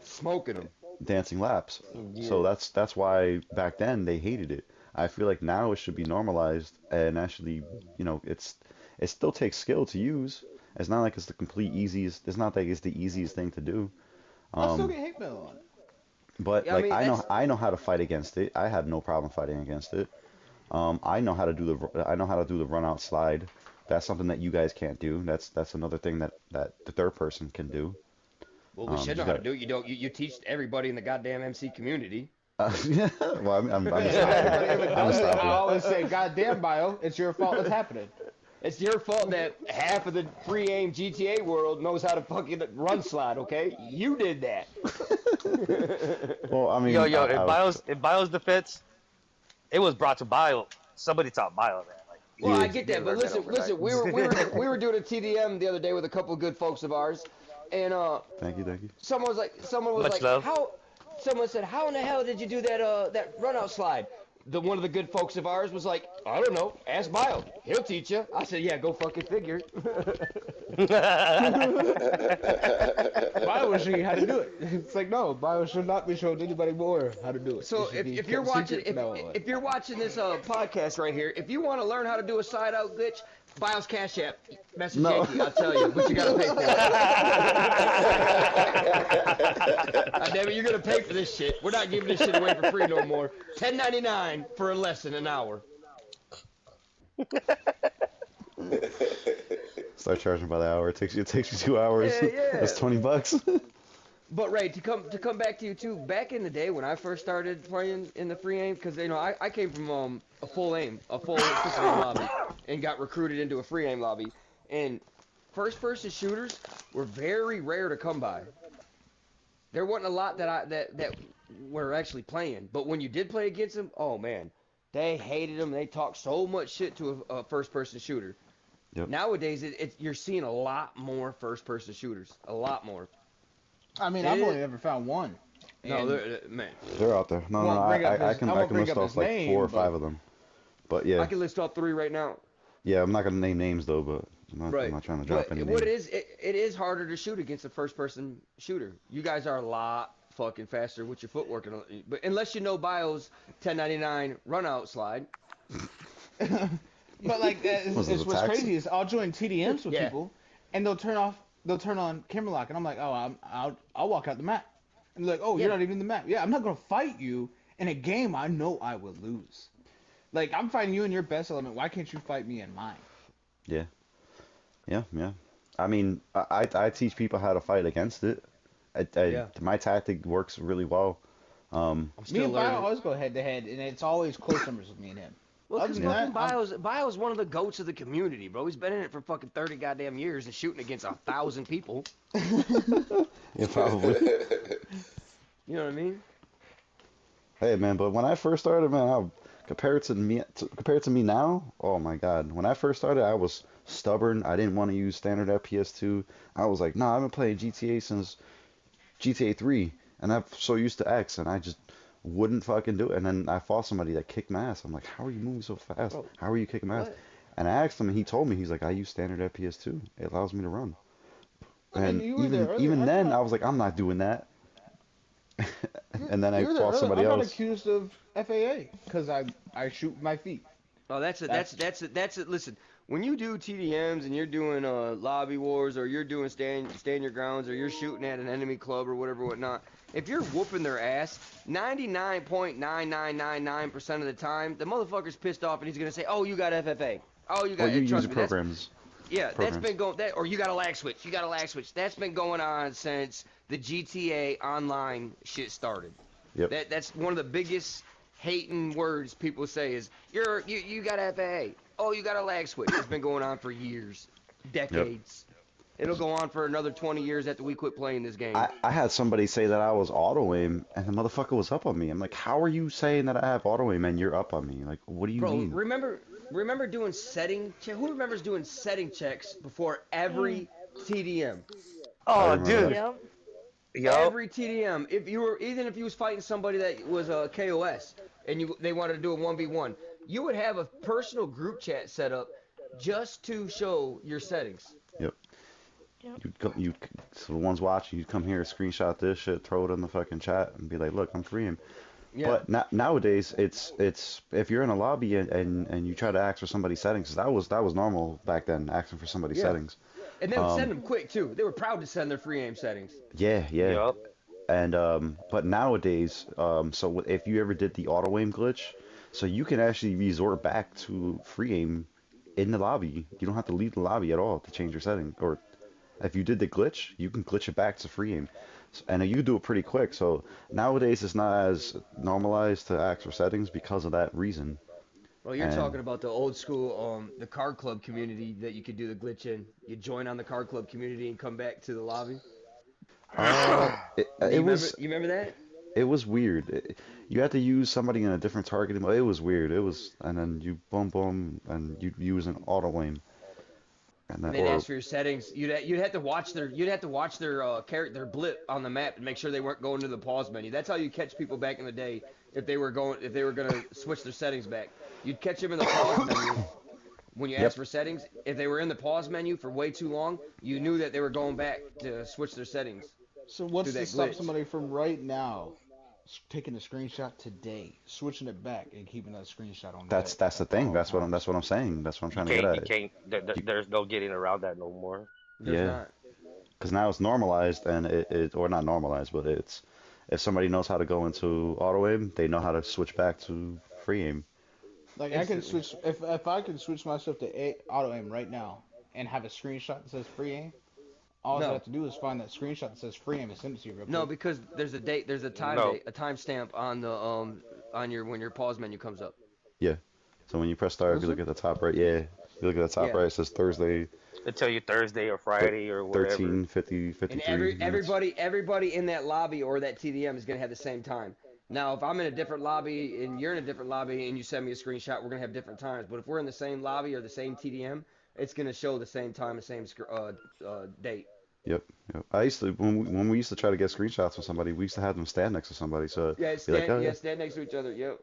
Smoking them. dancing laps. So Yeah. that's why back then they hated it. I feel like now it should be normalized and actually, it still takes skill to use. It's not like it's the complete easiest. It's not like it's the easiest thing to do. I still Um, get hate mail on it. but Yeah, I like mean that's I know how to fight against it. I had no problem fighting against it. I know how to do the run out slide. That's something that you guys can't do. That's another thing that the third person can do. well, we should know Just how to got do it. You don't. You teach everybody in the goddamn MC community. yeah. Well, I'm And gonna if stop you. anybody ever I'm gonna does it, stop I you. always say, "God damn, bio, it's your fault. It's happening." It's your fault that half of the free aim GTA world knows how to fucking run slide. Okay, you did that. Well, I Yo, mean, yo, I was in Bio's defense, it was brought to Bio. Somebody taught Bio that. Like Well, I yeah. get he that, didn't but learn that listen, overnight. we were doing a TDM the other day with a couple of good folks of ours, and Thank you. someone was Much like, love. how? Someone said, how in the hell did you do that run out slide? One of the good folks of ours was like, I don't know, ask Bio, he'll teach you. I said, yeah, go fucking figure. Bio will show you how to do it. It's like no, bio should not be showing anybody more how to do it. It So should be if you're kept watching secret from now on. if you're watching this podcast right here, if you want to learn how to do a side out glitch, Bios Cash App, message No. Yankee, I'll tell you, but you gotta pay for it. Damn it, you're gonna pay for this shit. We're not giving this shit away for free no more. $10.99 for a lesson an hour. Start charging by the hour. It takes you 2 hours. Yeah, yeah. That's $20. But Ray, to come back to you too. Back in the day when I first started playing in the free aim, because I came from a full system aim lobby, and got recruited into a free aim lobby, and first person shooters were very rare to come by. There wasn't a lot that were actually playing, but when you did play against them, oh man, they hated them. They talked so much shit to a first person shooter. Yep. Nowadays, you're seeing a lot more first person shooters, a lot more. I mean, And I've it, only ever found one. no, And man, They're out there. No, no, no. won't bring up I his. can I I won't can bring list up his off like four name, or five but of them. But I yeah, can list off three right now. yeah. I'm not gonna name names though, but I'm Right. not trying to drop But any what names. it is harder to shoot against a first person shooter. You guys are a lot fucking faster with your footwork, but unless you know Bio's 1099 run out slide. but like Was it it's what's attacks? crazy is I'll join TDMs with Yeah. people, and they'll turn on camera lock, and I'm like, oh, I'll walk out the map, and they're like, oh, you're Yeah. not even in the map. Yeah, I'm not gonna fight you in a game I know I will lose. Like I'm fighting you in your best element. Why can't you fight me in mine? Yeah, yeah. I mean, I teach people how to fight against it. Yeah. My tactic works really well. I'm Me still and Bio learning. always go head to head, and it's always close numbers with me and him. Well, Other because than fucking that, I'm Bio's one of the goats of the community, bro. He's been in it for fucking 30 goddamn years and shooting against 1,000 people. Yeah, probably. You know what I mean? Hey man, but when I first started, man, compared to me now, oh my God. When I first started, I was stubborn. I didn't want to use standard FPS2. I was like, nah, I've been playing GTA since GTA 3, and I'm so used to X, and I just wouldn't fucking do it. And then I fought somebody that kicked my ass. I'm like, how are you moving so fast? Bro, How are you kicking my ass? what? And I asked him, and he told me, he's like, I use standard FPS2. It allows me to run. I mean, And you were there earlier. even I then, thought I was like, I'm not doing that. and then I You're the fought early. somebody I got else. accused of FAA because I shoot with my feet. Oh, That's that's it. Listen, when you do TDMs and you're doing lobby wars or you're doing stand your grounds or you're shooting at an enemy club or whatever whatnot, if you're whooping their ass, 99.9999% of the time, the motherfucker's pissed off and he's gonna say, "Oh, you got FFA. Oh, you Well, got." you use Trust your me, that's programs. yeah, that's Programs. been going that or you got a lag switch. You got a lag switch. That's been going on since the GTA online shit started. Yep. That's one of the biggest hating words people say is you got FAA. Oh, you got a lag switch. It's been going on for years, Yep. decades. It'll go on for another 20 years after we quit playing this game. I had somebody say that I was auto aim, and the motherfucker was up on me. I'm like, how are you saying that I have auto aim and you're up on me? Like, what do you Bro, mean? remember doing who remembers doing setting checks before Mm. every TDM? I Oh, remember dude. that. Yep. Yup. Every TDM. If you were even if you was fighting somebody that was a KOS and they wanted to do a 1v1, you would have a personal group chat set up just to show your settings. Yep. Yep. So the ones watching, you come here, screenshot this shit, throw it in the fucking chat, and be like, look, I'm free aim. Yeah. But nowadays, it's if you're in a lobby and you try to ask for somebody's settings, 'cause that was normal back then, asking for somebody's Yeah. settings. And they would send them quick too. They were proud to send their free aim settings. Yeah, yeah. Yup. And but nowadays, so if you ever did the auto aim glitch, so you can actually resort back to free aim in the lobby. You don't have to leave the lobby at all to change your setting. Or if you did the glitch, you can glitch it back to free aim. And you do it pretty quick. So nowadays it's not as normalized to ask for settings because of that reason. Well, you're And talking about the old school, the card club community that you could do the glitch in. You join on the card club community and come back to the lobby. it, Do it was you remember that? it was weird. You had to use somebody in a different targeting mode. It was weird. It was, and then you boom boom, and you use an auto aim, and then And they'd or ask for your settings. You'd have to watch their their blip on the map and make sure they weren't going to the pause menu. That's how you catch people back in the day if they were gonna switch their settings back. You'd catch them in the pause menu when you asked yep. for settings. If they were in the pause menu for way too long, you knew that they were going back to switch their settings so. through What's to that stop glitch. somebody from right now taking a screenshot today, switching it back, and keeping that screenshot on that That's the at thing. all That's times? what I'm saying. That's what I'm You trying to get can't. You at. can't. You, There's no getting around that no more. There's yeah, not. because now it's normalized, and it or not normalized, but it's if somebody knows how to go into auto aim, they know how to switch back to free aim. Like I can Instantly. switch if I can switch myself to auto aim right now and have a screenshot that says free aim. All I No. have to do is find that screenshot that says free aim and send it to you real No, quick. because there's a No. a timestamp on the on your when your pause menu comes up. Yeah. So when you press start, if you Is look it? at the top right, yeah, if you look at the top Yeah. right, it says Thursday, They tell you Thursday or thir Friday or whatever. 13, 50, And 53 minutes. everybody in that lobby or that TDM is gonna have the same time. Now, if I'm in a different lobby and you're in a different lobby and you send me a screenshot, we're gonna have different times. But if we're in the same lobby or the same TDM, it's gonna show the same time, the same date. Yep, yep. I used to when we used to try to get screenshots from somebody, we used to have them stand next to somebody, so be like, oh yeah, Stand next to each other. Yep.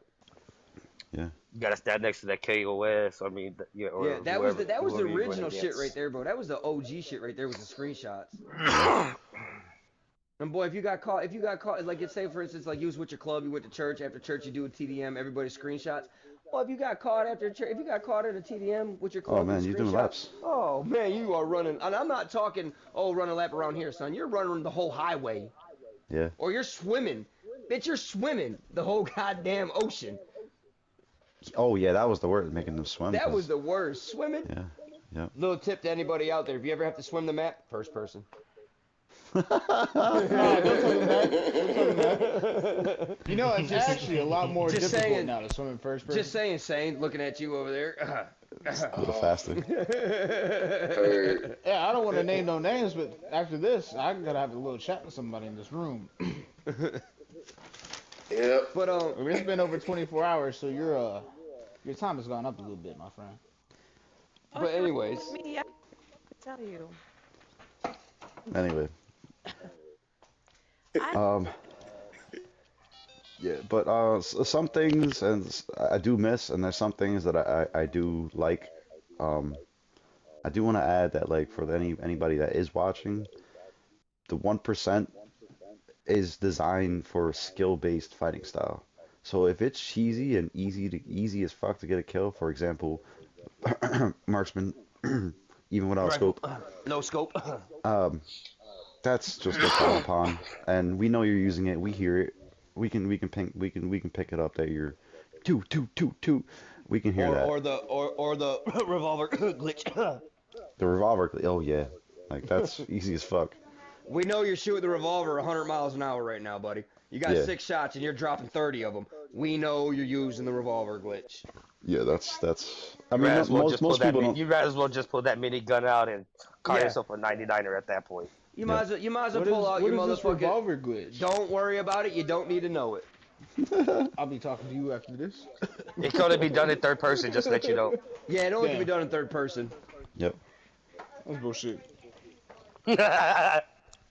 yeah, You gotta stand next to that KOS. I mean, yeah, Yeah, or whoever, that was the whoever you're going original shit right against. there, bro. That was the OG shit right there was the screenshots. yeah. And boy, if you got caught, like, say for instance, like you was with your club, you went to church. After church, you do a TDM. Everybody screenshots. Well, if you got caught after church, if you got caught at a TDM with your Oh club with man, a you're doing screenshot, laps. oh man, you are running. And I'm not talking, oh, run a lap around here, son. You're running the whole highway, Yeah. or you're swimming. Bitch, you're swimming the whole goddamn ocean. Oh yeah, that was the word, making them swim, That was 'cause the worst. Swimming. yeah, yeah. Little tip to anybody out there: if you ever have to swim the map, first person. No, don't tell them that. Don't tell them that. You know, it's just, actually a lot more just difficult saying. now to swim in first Just person. saying, Sane, looking at you over there. A little faster. Heard. Yeah, I don't want to name no names, but after this, I gotta have a little chat with somebody in this room. Yep. But I mean, it's been over 24 hours, so your time has gone up a little bit, my friend. Oh, but you're anyways, with me. Yeah, I tell you. Anyway, I um, yeah, but some things and I do miss, and there's some things that I do like. Um, I do want to add that like for anybody that is watching, the 1%, is designed for skill-based fighting style. So if it's cheesy and easy as fuck to get a kill, for example, marksman, even without Rifle, scope, no scope. um, that's just looked down upon. And we know you're using it. We hear it. We can pick it up that you're two. We can hear that. or the revolver glitch. The revolver. Oh yeah, like that's easy as fuck. We know you're shooting the revolver 100 miles an hour right now, buddy. You got Yeah. 6 shots and you're dropping 30 of them. We know you're using the revolver glitch. Yeah, that's. I You mean, might as well just pull most that. people don't. You might as well just pull that minigun out and call Yeah. yourself a 99er at that point. You Yeah. might as well What pull is out your this motherfucking. revolver glitch? Don't worry about it. You don't need to know it. I'll be talking to you after this. It can only be done in third person. Just to let you know. Yeah, it only can be Damn. done in third person. Yep. That's bullshit.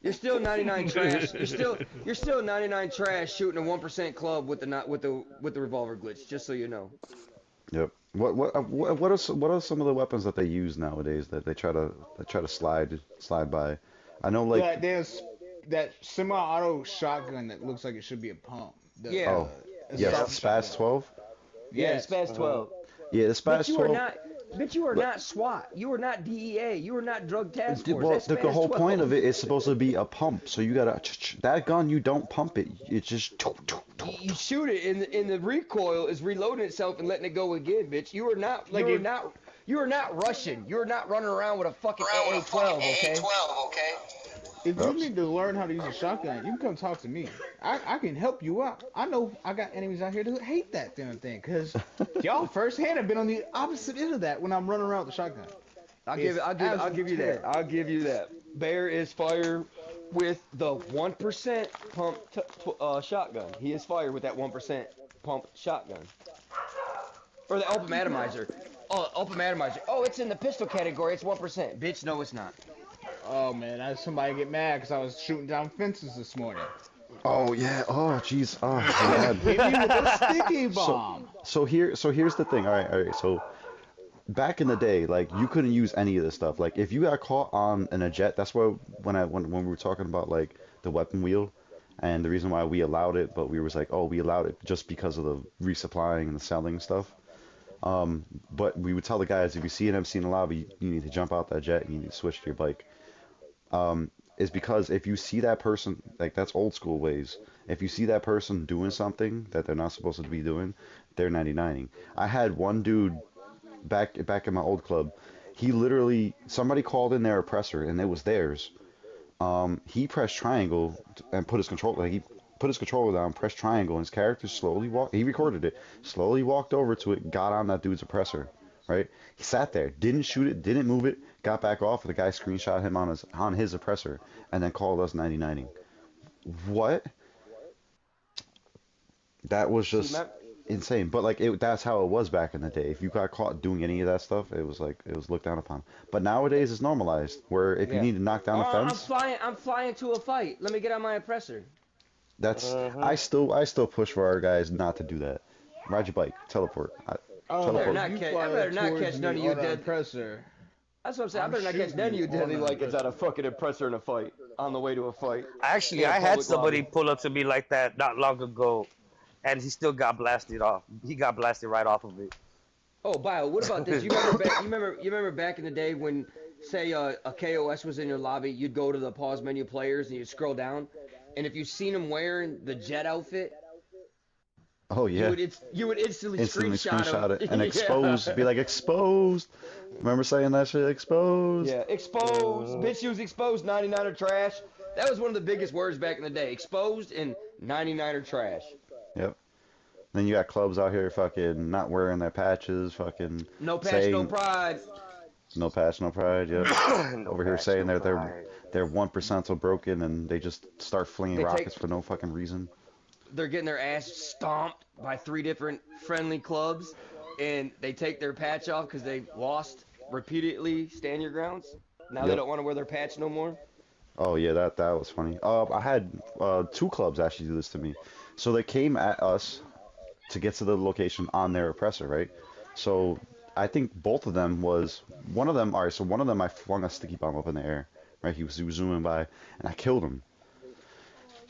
You're still 99 trash. You're still 99 trash shooting a 1% club with the revolver glitch. Just so you know. Yep. What are some of the weapons that they use nowadays that they try to slide by? I know like There's that semi-auto shotgun that looks like it should be a pump. Yeah. oh yes, assault Spaz shotgun. 12. Yeah, Yes. Spaz 12. Yeah, the But Spaz you are 12. not. But you are not SWAT. You are not DEA. You are not Drug Task Force. Well, That's the Spaz whole 12. point of it is supposed to be a pump. So you gotta that gun. You don't pump it. It's just. You shoot it, and the recoil is reloading itself and letting it go again, bitch. You are not. You are not Russian. You are not running around with a fucking AA-12, okay? If you need to learn how to use a shotgun, you can come talk to me. I can help you out. I know I got enemies out here that hate that damn thing, because y'all firsthand have been on the opposite end of that when I'm running around with the shotgun. I'll give you that. I'll give you that. Bear is fire with the 1% pump shotgun. He is fire with that 1% pump shotgun. Or the open atomizer. Oh, open atomizer. Oh, it's in the pistol category. It's 1%. Bitch, no, it's not. Oh man, I had somebody get mad because I was shooting down fences this morning. Oh yeah. Oh jeez. Oh my God. Hit me with a sticky bomb. So here's the thing. All right. So back in the day, like you couldn't use any of this stuff. Like if you got caught on a jet, that's why when we were talking about like the weapon wheel, and the reason why we allowed it, but we was like, oh, we allowed it just because of the resupplying and the selling stuff. But we would tell the guys, if you see an MC in the lobby, you need to jump out that jet and you need to switch to your bike. Is because if you see that person, like that's old school ways. If you see that person doing something that they're not supposed to be doing, they're 99ing. I had one dude back in my old club. He literally, somebody called in their oppressor and it was theirs. He pressed triangle and put his controller. Like he put his controller down, pressed triangle, and his character slowly walked. He recorded it. Slowly walked over to it, got on that dude's oppressor. Right? He sat there, didn't shoot it, didn't move it, got back off. The guy screenshot him on his oppressor, and then called us 99ing. What? That was just insane. But like that's how it was back in the day. If you got caught doing any of that stuff, it was looked down upon. But nowadays it's normalized. Where if you need to knock down a fence, I'm flying to a fight. Let me get on my oppressor. that's I still push for our guys not to do that. Ride your bike, teleport. Teleport. I better not catch none of you dead. Oppressor. That's what I'm saying. I better not catch none of you deadly like it's at a fucking oppressor in a fight. On the way to a fight. Actually, I had somebody pull up to me like that not long ago, and he still got blasted off. He got blasted right off of it. Oh, Bio, what about this? You remember back in the day when, say, a KOS was in your lobby, you'd go to the pause menu players and you'd scroll down, and if you seen him wearing the jet outfit, oh yeah, you would instantly screenshot it and expose, be like exposed. Remember saying that shit, exposed? Yeah, exposed. Bitch, use exposed. 99er trash. That was one of the biggest words back in the day. Exposed and 99er trash. Yep. Then you got clubs out here fucking not wearing their patches, fucking no patch, saying, no pride. No patch, no pride. Yep. No over here patch, saying no they're 1% so broken and they just start flinging rockets for no fucking reason. They're getting their ass stomped by 3 different friendly clubs, and they take their patch off because they lost repeatedly. Stand your grounds. Now they don't want to wear their patch no more. Oh yeah, that was funny. I had 2 clubs actually do this to me. So they came at us to get to the location on their oppressor, right? So I think both of them one of them I flung a sticky bomb up in the air, right? He was zooming by and I killed him.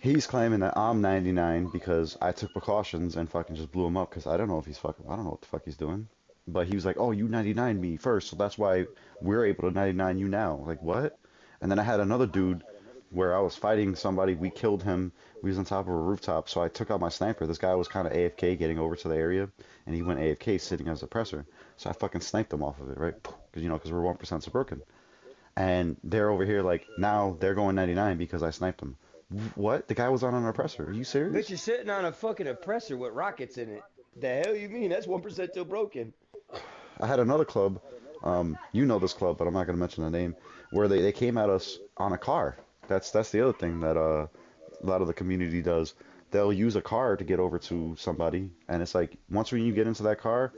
He's claiming that I'm 99 because I took precautions and fucking just blew him up because I don't know if he's fucking, I don't know what the fuck he's doing. But he was like, oh, you 99 me first, so that's why we're able to 99 you now. Like, what? And then I had another dude where I was fighting somebody, we killed him, we was on top of a rooftop, so I took out my sniper. This guy was kind of AFK getting over to the area, and he went AFK sitting as a presser. So I fucking sniped him off of it, right? Because, you know, because we're 1% so broken. And they're over here like, now they're going 99 because I sniped them. What? The guy was on an oppressor. Are you serious? Bitch, you're sitting on a fucking oppressor with rockets in it. The hell you mean? That's 1% still broken. I had another club, you know this club, but I'm not going to mention the name, where they came at us on a car. That's the other thing that a lot of the community does. They'll use a car to get over to somebody, and it's like, once when you get into that car,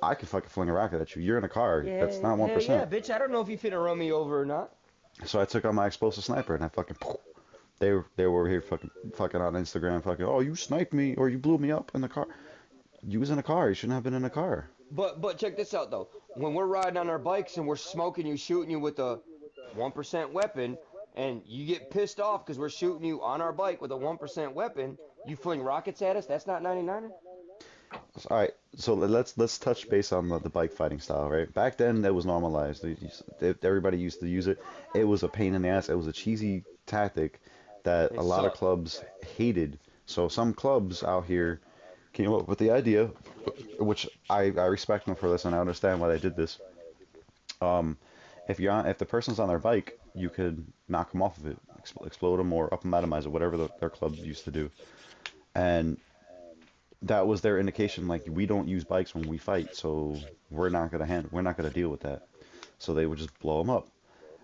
I can fucking fling a rocket at you. You're in a car. Yeah, That's not 1%. hell yeah, bitch. I don't know if you finna run me over or not. So I took out my explosive sniper, and I fucking... They were here fucking on Instagram, fucking, oh, you sniped me, or you blew me up in the car. You was in a car. You shouldn't have been in a car. But check this out though. When we're riding on our bikes and we're smoking you, shooting you with a 1% weapon, and you get pissed off because we're shooting you on our bike with a 1% weapon, you fling rockets at us. That's not 99er. All right, so let's touch base on the bike fighting style, right? Back then, that was normalized. Everybody used to use it. It was a pain in the ass. It was a cheesy tactic that a lot of clubs hated. So some clubs out here came up with the idea, which I respect them for this, and I understand why they did this. If the person's on their bike, you could knock them off of it, explode them, or up and atomize it, whatever their club used to do. And that was their indication, like, we don't use bikes when we fight, so we're not gonna deal with that. So they would just blow them up.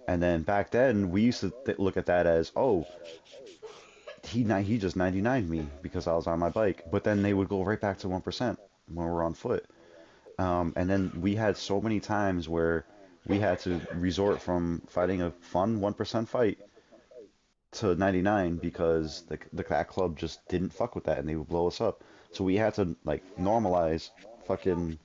And then back then, we used to look at that as, oh, he just 99'd me because I was on my bike. But then they would go right back to 1% when we're on foot. And then we had so many times where we had to resort from fighting a fun 1% fight to 99 because that club just didn't fuck with that and they would blow us up. So we had to, like, normalize fucking,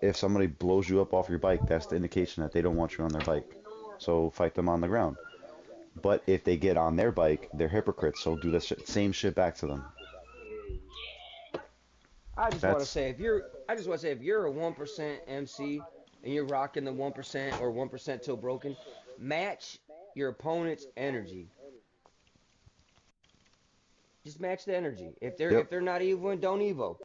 if somebody blows you up off your bike, that's the indication that they don't want you on their bike. So fight them on the ground. But if they get on their bike, they're hypocrites, so do the same shit back to them. I just want to say if you're a 1% MC and you're rocking the 1% or 1% till broken, match your opponent's energy. Just match the energy. If they're not evoing, don't evo.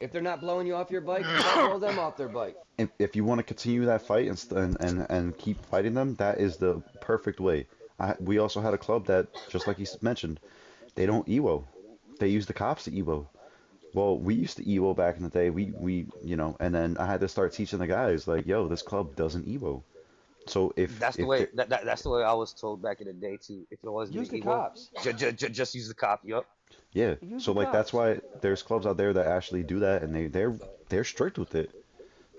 If they're not blowing you off your bike, don't blow them off their bike. If you want to continue that fight and keep fighting them, that is the perfect way. We also had a club that, just like you mentioned, they don't EVO. They use the cops to EVO. Well, we used to EVO back in the day. We you know, and then I had to start teaching the guys, like, yo, this club doesn't EVO. So that's the way that's the way I was told back in the day too. If it was use the EVO, cops. Just use the cop. Yup. Yeah. So like that's why there's clubs out there that actually do that, and they're strict with it.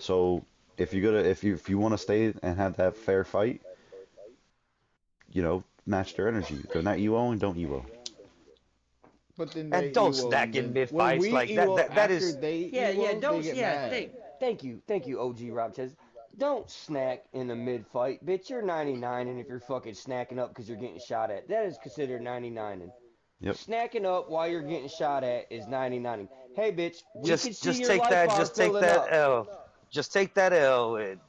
So if you want to stay and have that fair fight, you know, match their energy. They're not EVOing, don't EVO. But then and don't stack in mid fights like that. That is Thank you, OG Rob Ches. Don't snack in the mid fight, bitch. You're 99, and if you're fucking snacking up because you're getting shot at, that is considered 99. Yep. Snacking up while you're getting shot at is 99. Hey, bitch, just take that L. Just take that L, and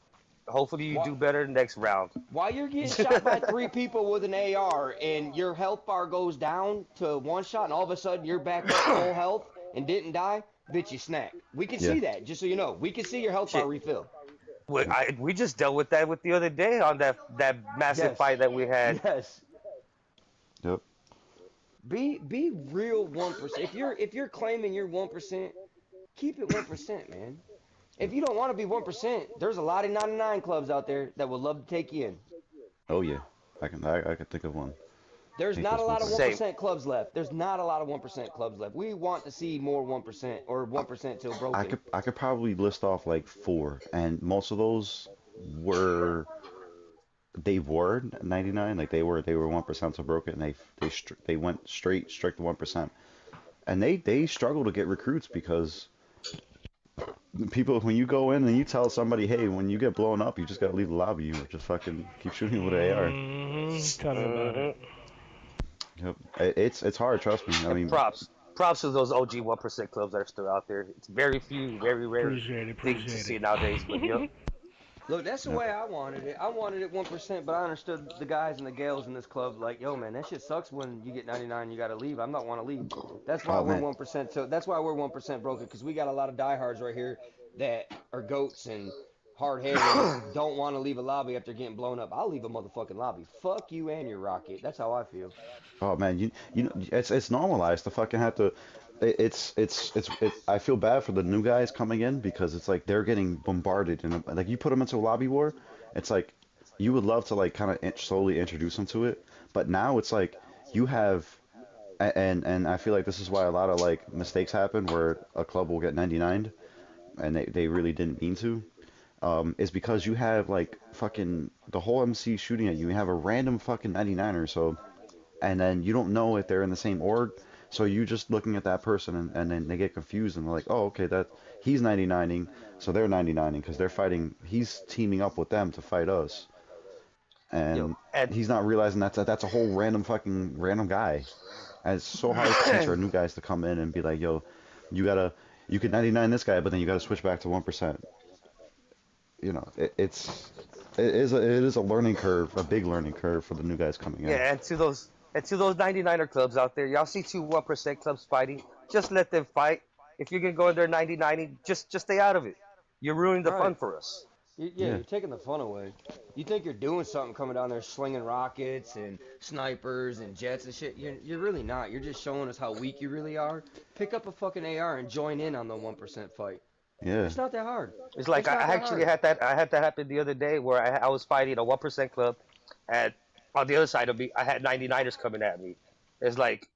hopefully you do better next round. While you're getting shot by 3 people with an AR and your health bar goes down to 1 shot, and all of a sudden you're back up full health and didn't die, bitch, you snack. We can see that, just so you know. We can see your health bar refill. We just dealt with that the other day on that massive fight that we had. Yes. Yep. Be real 1%. If you're claiming you're 1%, keep it 1%, man. If you don't want to be 1%, there's a lot of 99 clubs out there that would love to take you in. Oh yeah, I can think of one. There's not a lot of 1% clubs left. There's not a lot of 1% clubs left. We want to see more 1% or 1% till broken. I could probably list off like 4, and most of those were 99, like they were 1% till broken, and they went straight to 1%, and they struggle to get recruits because people, when you go in and you tell somebody, hey, when you get blown up, you just gotta leave the lobby, or just fucking keep shooting with an AR. Tell me about it. Yep. It's hard, trust me. I And mean, props to those OG 1% clubs that are still out there. It's very few, very rare Appreciate it, thing to appreciate see it. nowadays. But yep. Look, that's the yep. way I wanted it. I wanted it 1%, but I understood the guys and the gals in this club like, yo, man, that shit sucks when you get 99 and you got to leave. I'm not want to leave. That's why Oh we're man. 1%. So that's why we're 1% broken because we got a lot of diehards right here that are goats and hard-headed and don't want to leave a lobby after getting blown up. I'll leave a motherfucking lobby. Fuck you and your rocket. That's how I feel. Oh man, you know it's normalized to fucking have to. I feel bad for the new guys coming in because it's like they're getting bombarded and like you put them into a lobby war, it's like you would love to like kind of slowly introduce them to it, but now it's like you have and I feel like this is why a lot of like mistakes happen where a club will get 99 and they really didn't mean to. Is because you have like fucking the whole MC shooting at you. You have a random fucking 99er, so and then you don't know if they're in the same org, so you just looking at that person and then they get confused and they're like, oh, okay, that he's 99ing, so they're 99ing because they're fighting. He's teaming up with them to fight us, Yo, and and he's not realizing that's a whole random guy. And it's so hard to teach our new guys to come in and be like, yo, you could 99 this guy, but then you gotta switch back to 1%. You know, it is a learning curve, a big learning curve for the new guys coming in. yeah, and to those 99er clubs out there, y'all see two 1% clubs fighting. Just let them fight. If you're gonna go in there 90-90, just stay out of it. You're ruining the fun Right. for us. Yeah, Yeah. you're taking the fun away. You think you're doing something coming down there slinging rockets and snipers and jets and shit. You're really not. You're just showing us how weak you really are. Pick up a fucking AR and join in on the 1% fight. Yeah. It's not that hard. It's like It's not I that actually hard. I had that happen the other day where I was fighting a 1% club, and on the other side of me, I had 99ers coming at me. It's like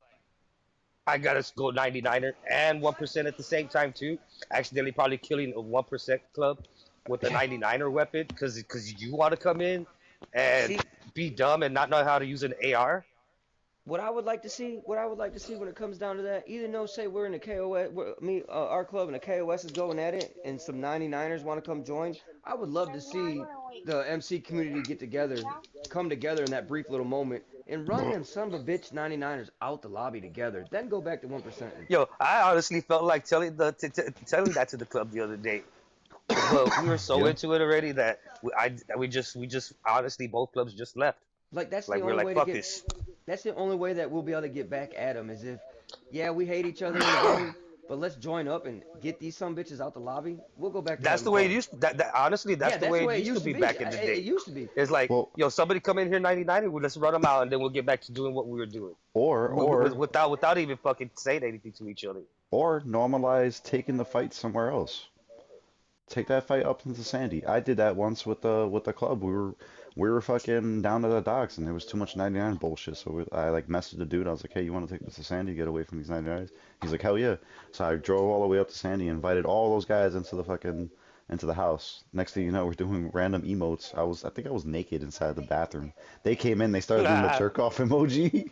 I gotta go 99er and 1% at the same time too. Accidentally probably killing a 1% club with a 99er weapon because you want to come in and See, be dumb and not know how to use an AR. what I would like to see when it comes down to that, even though say we're in a KOS, our club and the KOS is going at it, and some 99ers want to come join, I would love to see the MC community get together, come together in that brief little moment, and run them son of a bitch 99ers out the lobby together, then go back to 1%. Yo, I honestly felt like telling that to the club the other day, but we were so Yeah. into it already that we just honestly both clubs just left. Like that's the Like we were only like, way to fuck get. this. That's the only way that we'll be able to get back at them is if, yeah, we hate each other in the game, but let's join up and get these some bitches out the lobby. We'll go back to That's having the way it fun. used. That honestly, that's Yeah, the that's way the it way it used to used to be be. back in the It day. used to be. It's like, Well, yo, somebody come in here 99, well, let's run them out, and then we'll get back to doing what we were doing, or or without even fucking saying anything to each other. or normalize taking the fight somewhere else. Take that fight up into Sandy. I did that once with the club. We were fucking down to the docks and there was too much 99 bullshit. So I like messaged the dude. I was like, hey, you want to take this to Sandy? Get away from these 99s. He's like, hell yeah. So I drove all the way up to Sandy, invited all those guys into the fucking into the house. Next thing you know, we're doing random emotes. I think I was naked inside the bathroom. They came in, they started doing the jerk off emoji,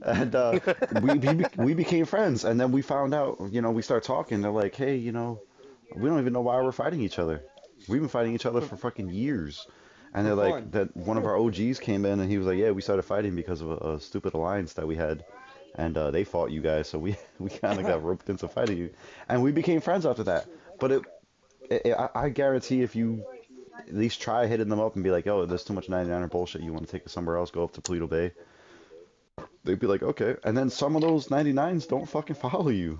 and we became friends. And then we found out, we start talking. They're like, hey, we don't even know why we're fighting each other. We've been fighting each other for for fucking years. And for they're like, fun. that one of our OGs came in and he was like, yeah, we started fighting because of a stupid alliance that we had. And they fought you guys, so we, we kind of got roped into fighting you. And we became friends after that. But I guarantee if you at least try hitting them up and be like, oh, there's too much 99er bullshit, you want to take it somewhere else, go up to Toledo Bay. They'd be like, okay. And then some of those 99s don't fucking follow you.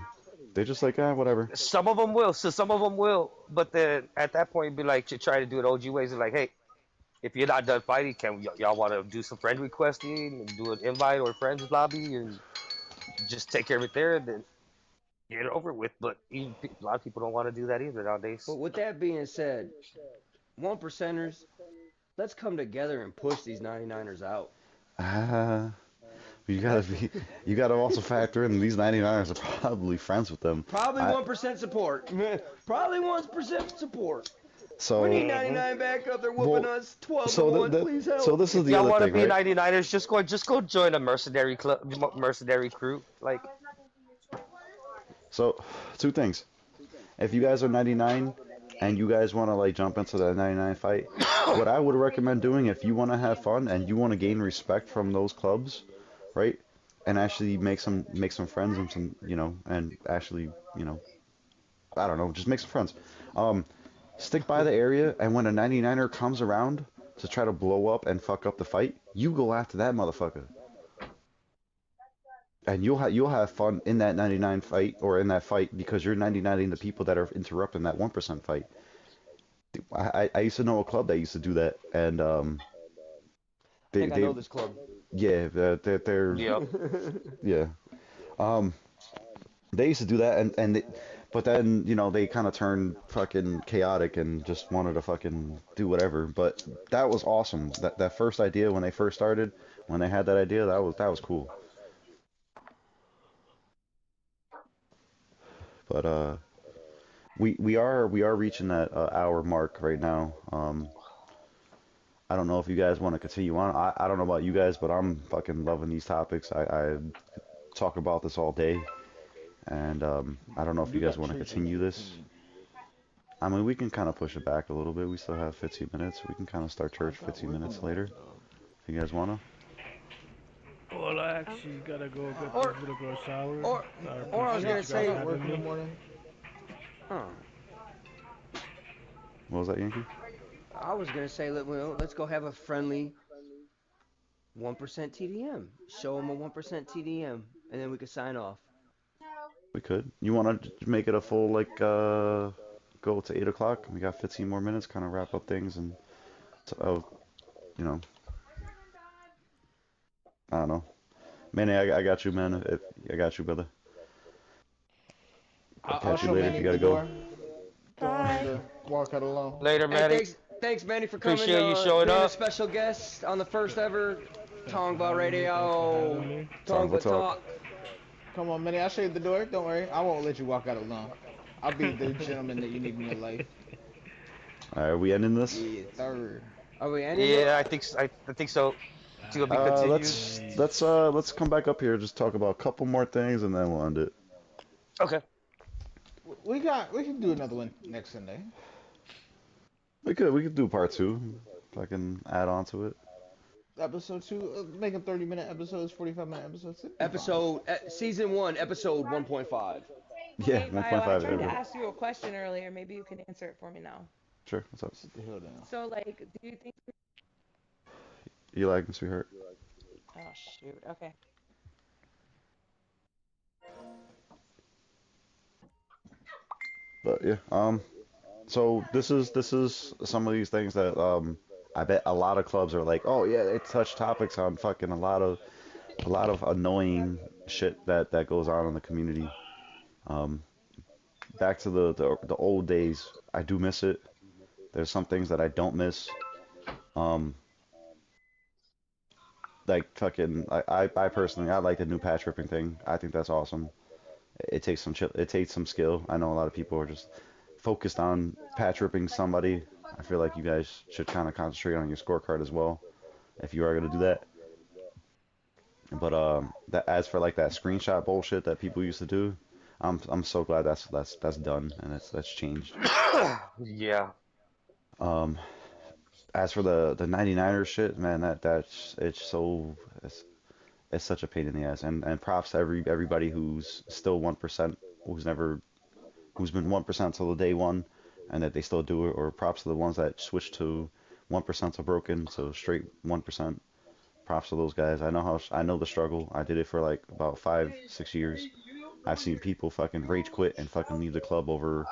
They're just like, ah, whatever. Some of them will, so some of them will, but then at that point, be like, you try to do it OG ways. It's like, hey, if you're not done fighting, y'all want to do some friend requesting, and do an invite or friends lobby, and just take care of it there, and then get it over with. But a lot of people don't want to do that either But nowadays. with that being said, 1%ers, let's come together and push these 99ers out. Ah, you gotta Let's be, you gotta also factor in these 99ers are probably friends with them. probably I 1% support. Probably 1% support. We need so 99 back up. They're whooping well us 12 to so 1. Please so help. this is If the y'all other want to thing, be right? 99ers, just go join a mercenary club, mercenary crew. Like, So two things. If you guys are 99 and you guys want to like jump into the 99 fight, what I would recommend doing if you want to have fun and you want to gain respect from those clubs, right? and actually make some friends and some, and actually, I don't know, just make some friends. Um, Stick by the area, and when a 99er comes around to try to blow up and fuck up the fight, you go after that motherfucker. And you'll have fun in that 99 fight or in that fight because you're 99ing the people that are interrupting that 1% fight. I used to know a club that used to do that, and I think I they know this club. yeah, they're Yep. yeah. Um, they used to do that, but then they kind of turned fucking chaotic and just wanted to fucking do whatever. But that was awesome. That first idea when they first started, when they had that idea, that was cool. But we are reaching that hour mark right now. I don't know if you guys want to continue on. I don't know about you guys, but I'm fucking loving these topics. I talk about this all day, and I don't know if you You guys got want to church in continue this. 15. I mean, we can kind of push it back a little bit. We still have 15 minutes. We can kind of start church 15 minutes later, if you guys wanna. Well, I Um, actually gotta go get Or this little girl showered. or I or I was appreciate gonna you guys I say, got having work in the me. morning. huh? What was that, Yankee? I was gonna say, let's go have a friendly 1% TDM. Show them a 1% TDM, and then we could sign off. We could. You wanna make it a full like go to 8 o'clock? We got 15 more minutes, kind of wrap up things and you know, I don't know. Manny, I got you, man. I got you, brother. I'll I'll catch you show later if Manny you the gotta go. door. Tell him bye. to walk out alone. Later, Hey, Manny. thanks, Manny, for coming. Appreciate you showing Being a up. special guest on the first ever Thanks for Tongva having me. Thanks for having Radio, me. Tongva Tongva Talk. Talk. Come on, Manny. I'll show you the door. Don't worry. I won't let you walk out alone. I'll be the gentleman that you need in your life. All right, are we ending this? Yes. Third. Are we ending it? Yeah, I think so. To be Alright, continued. peace. Let's come back up here. Just talk about a couple more things and then we'll end it. Okay. We can do another one next Sunday. We could do part two. If I can add on to it. Episode 2, make them 30-minute episodes, 45-minute episodes. It'd be fine. Season 1, episode 1.5. Yeah, Hey, Bio, I 1.5. tried There to we go. ask you a question earlier. Maybe you can answer it for me now. Sure. What's up? Sit the hell down. So, like, do you think? You like me, sweetheart? Oh shoot. Okay. But yeah. So this is some of these things that I bet a lot of clubs are like, oh yeah, they touch topics on fucking a lot of annoying shit that goes on in the community. Um, Back to the old days, I do miss it. There's some things that I don't miss. Um, like fucking, I personally, I like the new patch ripping thing. I think that's awesome. It takes some skill. I know a lot of people are just focused on patch ripping somebody. I feel like you guys should kind of concentrate on your scorecard as well, if you are gonna do that. But that as for like that screenshot bullshit that people used to do, I'm so glad that's done and that's changed. Yeah. Um, as for the 99er shit, man, that's it's such a pain in the ass. And props to everybody who's still 1%, who's been 1% till the day one, and that they still do it. Or props to the ones that switch to 1% to broken, so straight 1%. Props to those guys. I know the struggle. I did it for like about 5, 6 years. I've seen people fucking rage quit and fucking leave the club over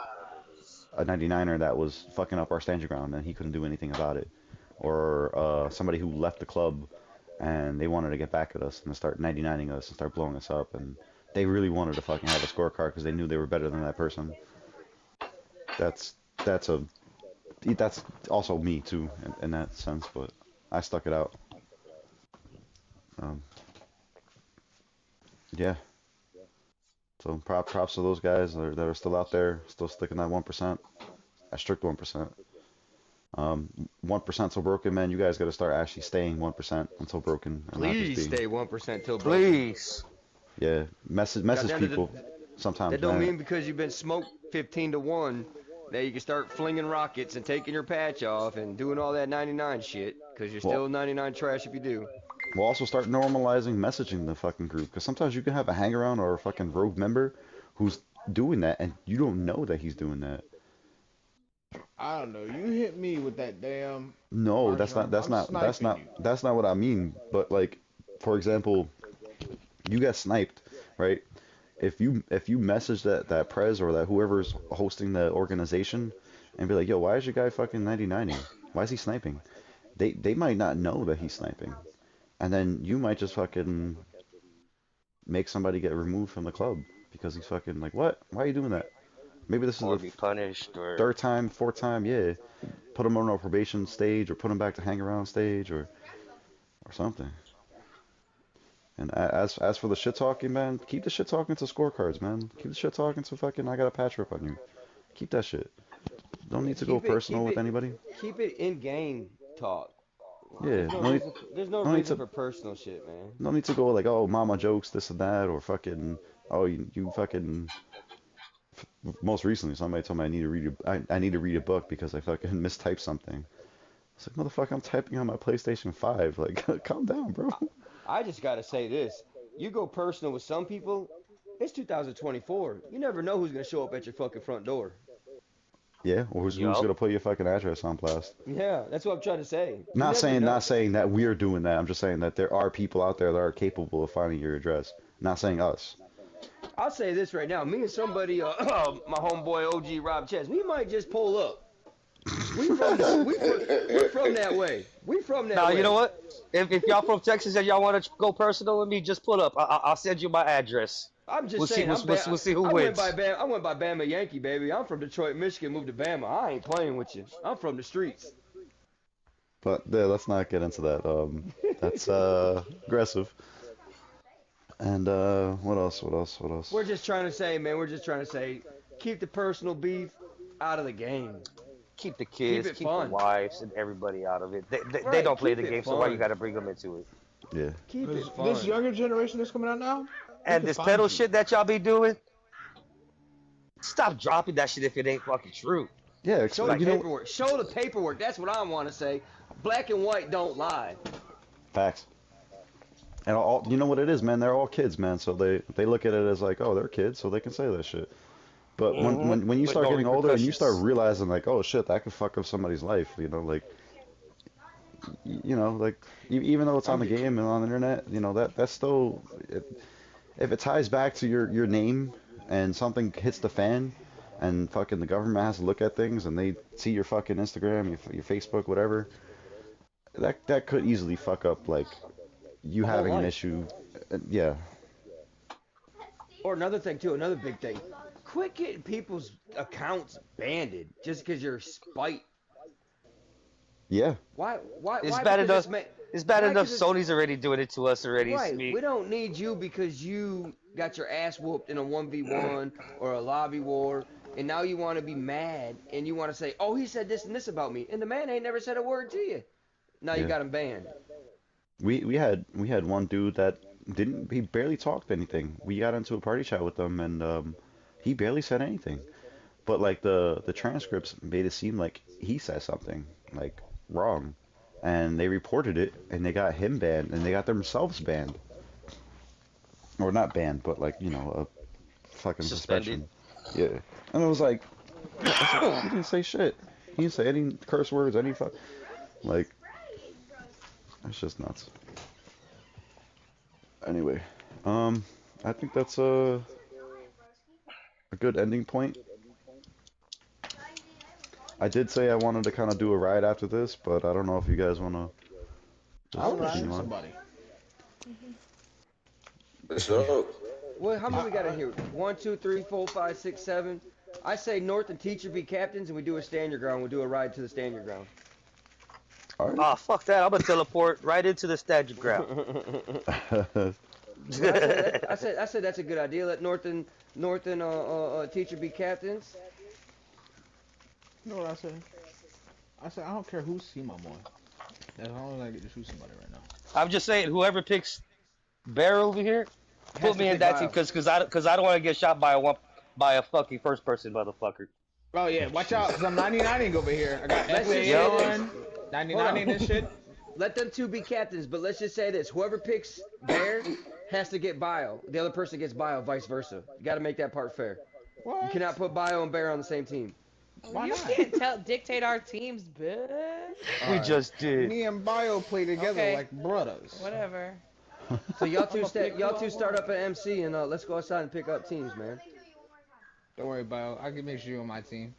a 99er that was fucking up our stand your ground and he couldn't do anything about it. Or somebody who left the club and they wanted to get back at us and start 99ing us and start blowing us up, and they really wanted to fucking have a scorecard because they knew they were better than that person. That's that's a that's also me too in that sense, but I stuck it out. Um, yeah. So props to those guys that are still out there, still sticking that 1%, a strict 1%. 1% till broken, man. You guys got to start actually staying 1% until broken, and not just Please being. stay 1% till broken. Please. Yeah, message Goddamn, people sometimes, that don't man. mean because you've been smoked 15 to 1 that you can start flinging rockets and taking your patch off and doing all that 99 shit, because you're Well, still 99 trash if you do. We'll also start normalizing messaging the fucking group, because sometimes you can have a hangaround or a fucking rogue member who's doing that, and you don't know that he's doing that. I don't know. You hit me with that damn No, mushroom. I'm sniping you. that's not what I mean. But like, for example, you get sniped, right? If you message that prez or that whoever's hosting the organization and be like, yo, why is your guy fucking 99ing? Why is he sniping? They might not know that he's sniping, and then you might just fucking make somebody get removed from the club because he's fucking like, what? Why are you doing that? Maybe this is Or the be punished, or third time, fourth time, yeah. Put him on a probation stage or put him back to hang around stage or something. And as for the shit talking, man, keep the shit talking to scorecards, man. Keep the shit talking to fucking I got a patch rip on you. Keep that shit. Don't Yeah, need to go personal with anybody. Keep it in game talk. Yeah, There's no no need reason to for personal shit, man. no need to go like, oh, mama jokes, this and that, or fucking, oh, you fucking. Most recently, somebody told me I need to read a book because I fucking mistyped something. It's like, motherfucker, I'm typing on my PlayStation 5. Like, calm down, bro. I just gotta say this: you go personal with some people, it's 2024. You never know who's gonna show up at your fucking front door. Yeah, or who's yup. gonna put your fucking address on blast? Yeah, that's what I'm trying to say. You Not never saying know. not saying that we're doing that. I'm just saying that there are people out there that are capable of finding your address. Not saying us. I'll say this right now: me and somebody, my homeboy OG Rob Chess, we might just pull up. We're from that way. We from that Now, you know way. what? If y'all from Texas and y'all want to go personal with me, just pull up. I'll send you my address. I'm We'll just see. saying. We'll see who wins. I went by Bama Yankee, baby. I'm from Detroit, Michigan. Moved to Bama. I ain't playing with you. I'm from the streets. But yeah, let's not get into that. That's aggressive. And what else? What else? What else? We're just trying to say, man. We're just trying to say, keep the personal beef out of the game. Keep the Keep kids, it keep the fun. wives, and everybody out of it. They Right. don't play Keep the it game, so why you fun. got to bring them into it? Yeah. Keep it This fun. younger generation that's coming out now, we And can this find pedal you. shit that y'all be doing, stop dropping that shit if it ain't fucking true. Yeah. Show the Like, You know, paperwork. Show the paperwork. That's what I want to say. Black and white don't lie. facts. And all you know what it is, man. They're all kids, man. So they look at it as like, oh, they're kids, so they can say that shit. But when you with start no getting older and you start repercussions. realizing like, oh shit, that could fuck up somebody's life, like like even though it's on I'm the get, game and on the internet, that's still if it ties back to your name and something hits the fan and fucking the government has to look at things and they see your fucking Instagram, your Facebook, whatever, that could easily fuck up like you A whole having an life. issue. Yeah, Or another thing too, another big thing. Quit getting people's accounts banned just because you're spite. yeah, It's Why? bad Because enough. it's ma- It's bad Why? enough. Because it's Sony's already doing it to us already. right. Me. We don't need you because you got your ass whooped in a 1v1 or a lobby war, and now you want to be mad and you want to say, "Oh, he said this and this about me," and the man ain't never said a word to you. Now you yeah. got him banned. We had one dude that didn't he barely talked anything. We got into a party chat with him and he barely said anything. But like the transcripts made it seem like he said something like wrong. And they reported it and they got him banned and they got themselves banned. Or not banned, but like, a fucking Suspended. suspension. Yeah. And it was like I was like, he didn't say shit. He didn't say any curse words, any fuck like it's just nuts. Anyway, I think that's a good ending point. I did say I wanted to kind of do a ride after this, but I don't know if you guys want to I just want to Alright. shoot continue on. somebody. Mhm. For sure. Well, how many we got in I, here? One, two, three, four, five, six, seven. I say North and Teacher be captains, and we do a stand your ground. We do a ride to the stand your ground. All Ah, fuck that. I'm gonna teleport right into the statue ground. right. Well, I said that's a good idea. Let North and Teacher be captains. you know what I say? I said I don't care whose team I'm on. As long as I get to shoot somebody right now. I'm just saying, whoever picks Bear over here, Has put to me in pick that team, Vile. cause I don't want to get shot by a fucking first person motherfucker. Oh yeah, Oh watch out, cause I'm Jesus. 99ing over here. I got Let's just say FA this. on, Hold 99ing on. this shit. let them two be captains, but let's just say this: whoever picks Bear has to get Bio. The other person gets Bio, vice versa. You got to make that part fair. What? You cannot put Bio and Bear on the same team. Why You not? can't dictate our teams, bitch. We just did. Me and Bio play together Okay. like brothers. Whatever. So y'all I'ma pick who I two start want. up at MC and let's go outside and pick up teams, man. Don't worry, Bio. I can make sure you're on my team.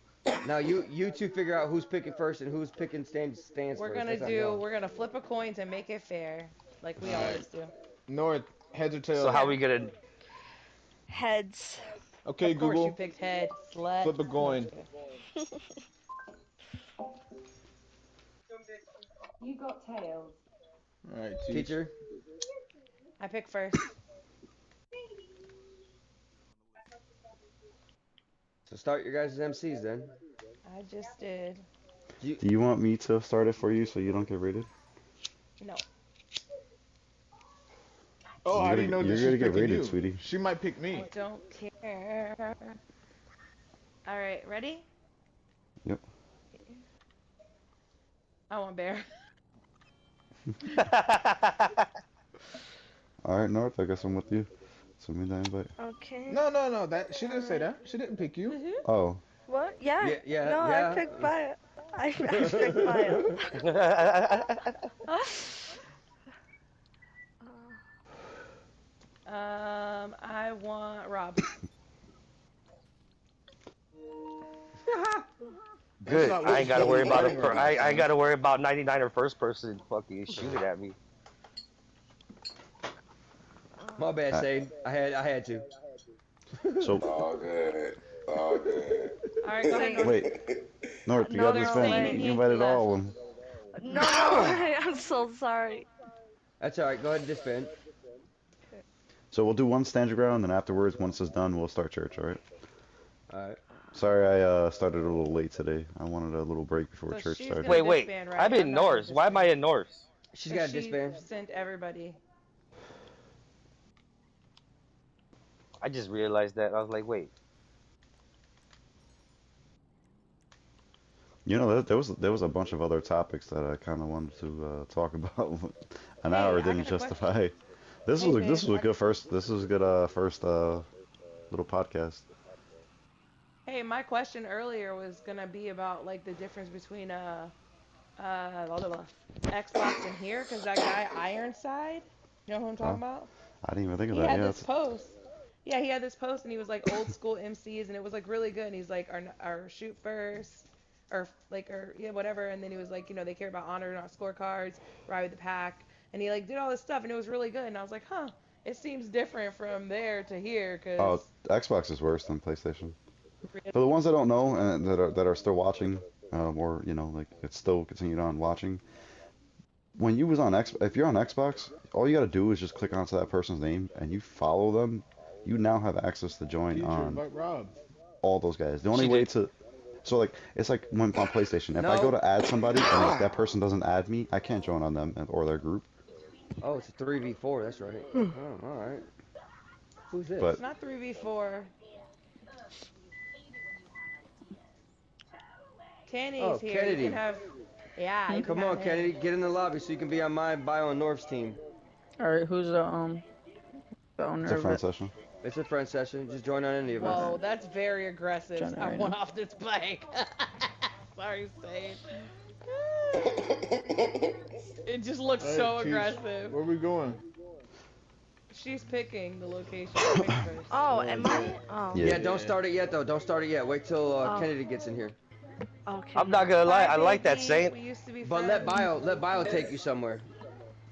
Now you two figure out who's picking first and who's picking stands We're first. gonna That's on y'all. we're gonna flip a coin to make it fair, like we always do. North, heads or tails? So how we gonna? Heads. Okay, Of course Google. you picked head, slut. Flip a coin. You got tails. All right, Teacher. I pick first. So start your guys' MCs then. I just did. Do you want me to start it for you so you don't get rated? No. Oh, I didn't know that You're she's gonna get picking rated, you. sweetie. She might pick me. I don't care. All right, ready? Yep. I want Bear. All right, North. I guess I'm with you. Send me the invite. Okay. No. That she didn't say that. She didn't pick you. Oh. What? Yeah. Yeah. No, I picked Bio. I picked Bio. I want Rob. Good. not I ain't gotta worry about what's going on, I ain't gotta worry about 99 or first person fucking shooting at me. My bad, Sade. I had to. So All good. All good. All right, go ahead, North. wait, North, you No, got they're this saying fan. he You invited left. all of them. No, I'm so sorry. That's all right. Go ahead and disband. So we'll do one stand your ground, and then afterwards, once it's done, we'll start church. All right. All right. Sorry, I started a little late today. I wanted a little break before So church she's started. gonna Wait. disband, right? I'm I'm in not gonna Norse. Why am I in Norse? She's got to She disband. sent everybody. I just realized that. I was like, wait. You know, there was a bunch of other topics that I kind of wanted to talk about. An Hey, hour I didn't got a justify. This Hey, was this babe, was a good first. This was a good first little podcast. Hey, my question earlier was gonna be about like the difference between Xbox and here, cause that guy Ironside, you know who I'm talking about? I didn't even think of He that. had Yeah, this post. Yeah, he had this post and he was like old school MCs and it was like really good. And he's like our shoot first, or yeah whatever. And then he was like, you know, they care about honor, not scorecards, ride with the pack. And he like did all this stuff and it was really good. And I was like, huh, it seems different from there to here, cause oh, Xbox is worse than PlayStation. For the ones that don't know and that are still watching, or you know, like it's still continued on watching. When you was on if you're on Xbox, all you gotta do is just click onto that person's name and you follow them. You now have access to join Teacher, on invite Rob. all those guys. The only She way did. to, so like it's like when on PlayStation. If I No. go to add somebody and like that person doesn't add me, I can't join on them or their group. Oh, it's a 3v4. That's right. Oh, all right. Who's this? But it's not 3v4. Kenny's Oh, here. You Kennedy. can have. Yeah, you can Come have on, him. Kennedy. Get in the lobby so you can be on my Bio and North's team. All right, who's the it's owner a of friend it? It's a friend session. Just join on any of us. Whoa, that's very aggressive. I Generator. went off this bike. Sorry, Sage. It just looks All so right, Teach, aggressive. where we going? She's picking the location. Pick first. Oh, am I? Oh. Yeah. Yeah, don't start it yet though. Don't start it yet. Wait till Oh. Kennedy gets in here. Okay. I'm not gonna lie. Hi, I like that baby. saying. We used to be But friends. let Bio take you somewhere.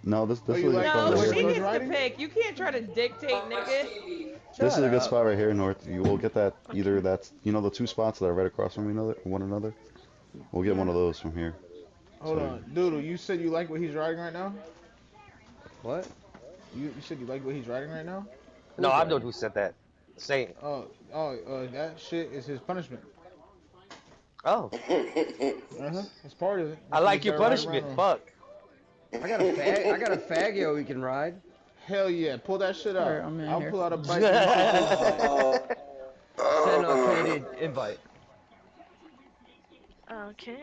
no, this Oh, is you a good like spot No, right Where she he's here. gets to riding? pick. You can't try to dictate, nigga. This is a good up. spot right here, North. You will get that either that's the two spots that are right across from one another. We'll get one of those from here. Hold on, Doodle. You said you like what he's riding right now. What? You said you like what he's riding right now. No, Who's I'm that? the one who said that. Saying. That shit is his punishment. Oh, It's part of it. I That's what like you your gotta ride punishment. around on. Fuck. I got a Fagio we can ride. Hell yeah, pull that shit out. Alright, I'm in I'll here. pull out a bike. And Send Kennedy an invite. Okay.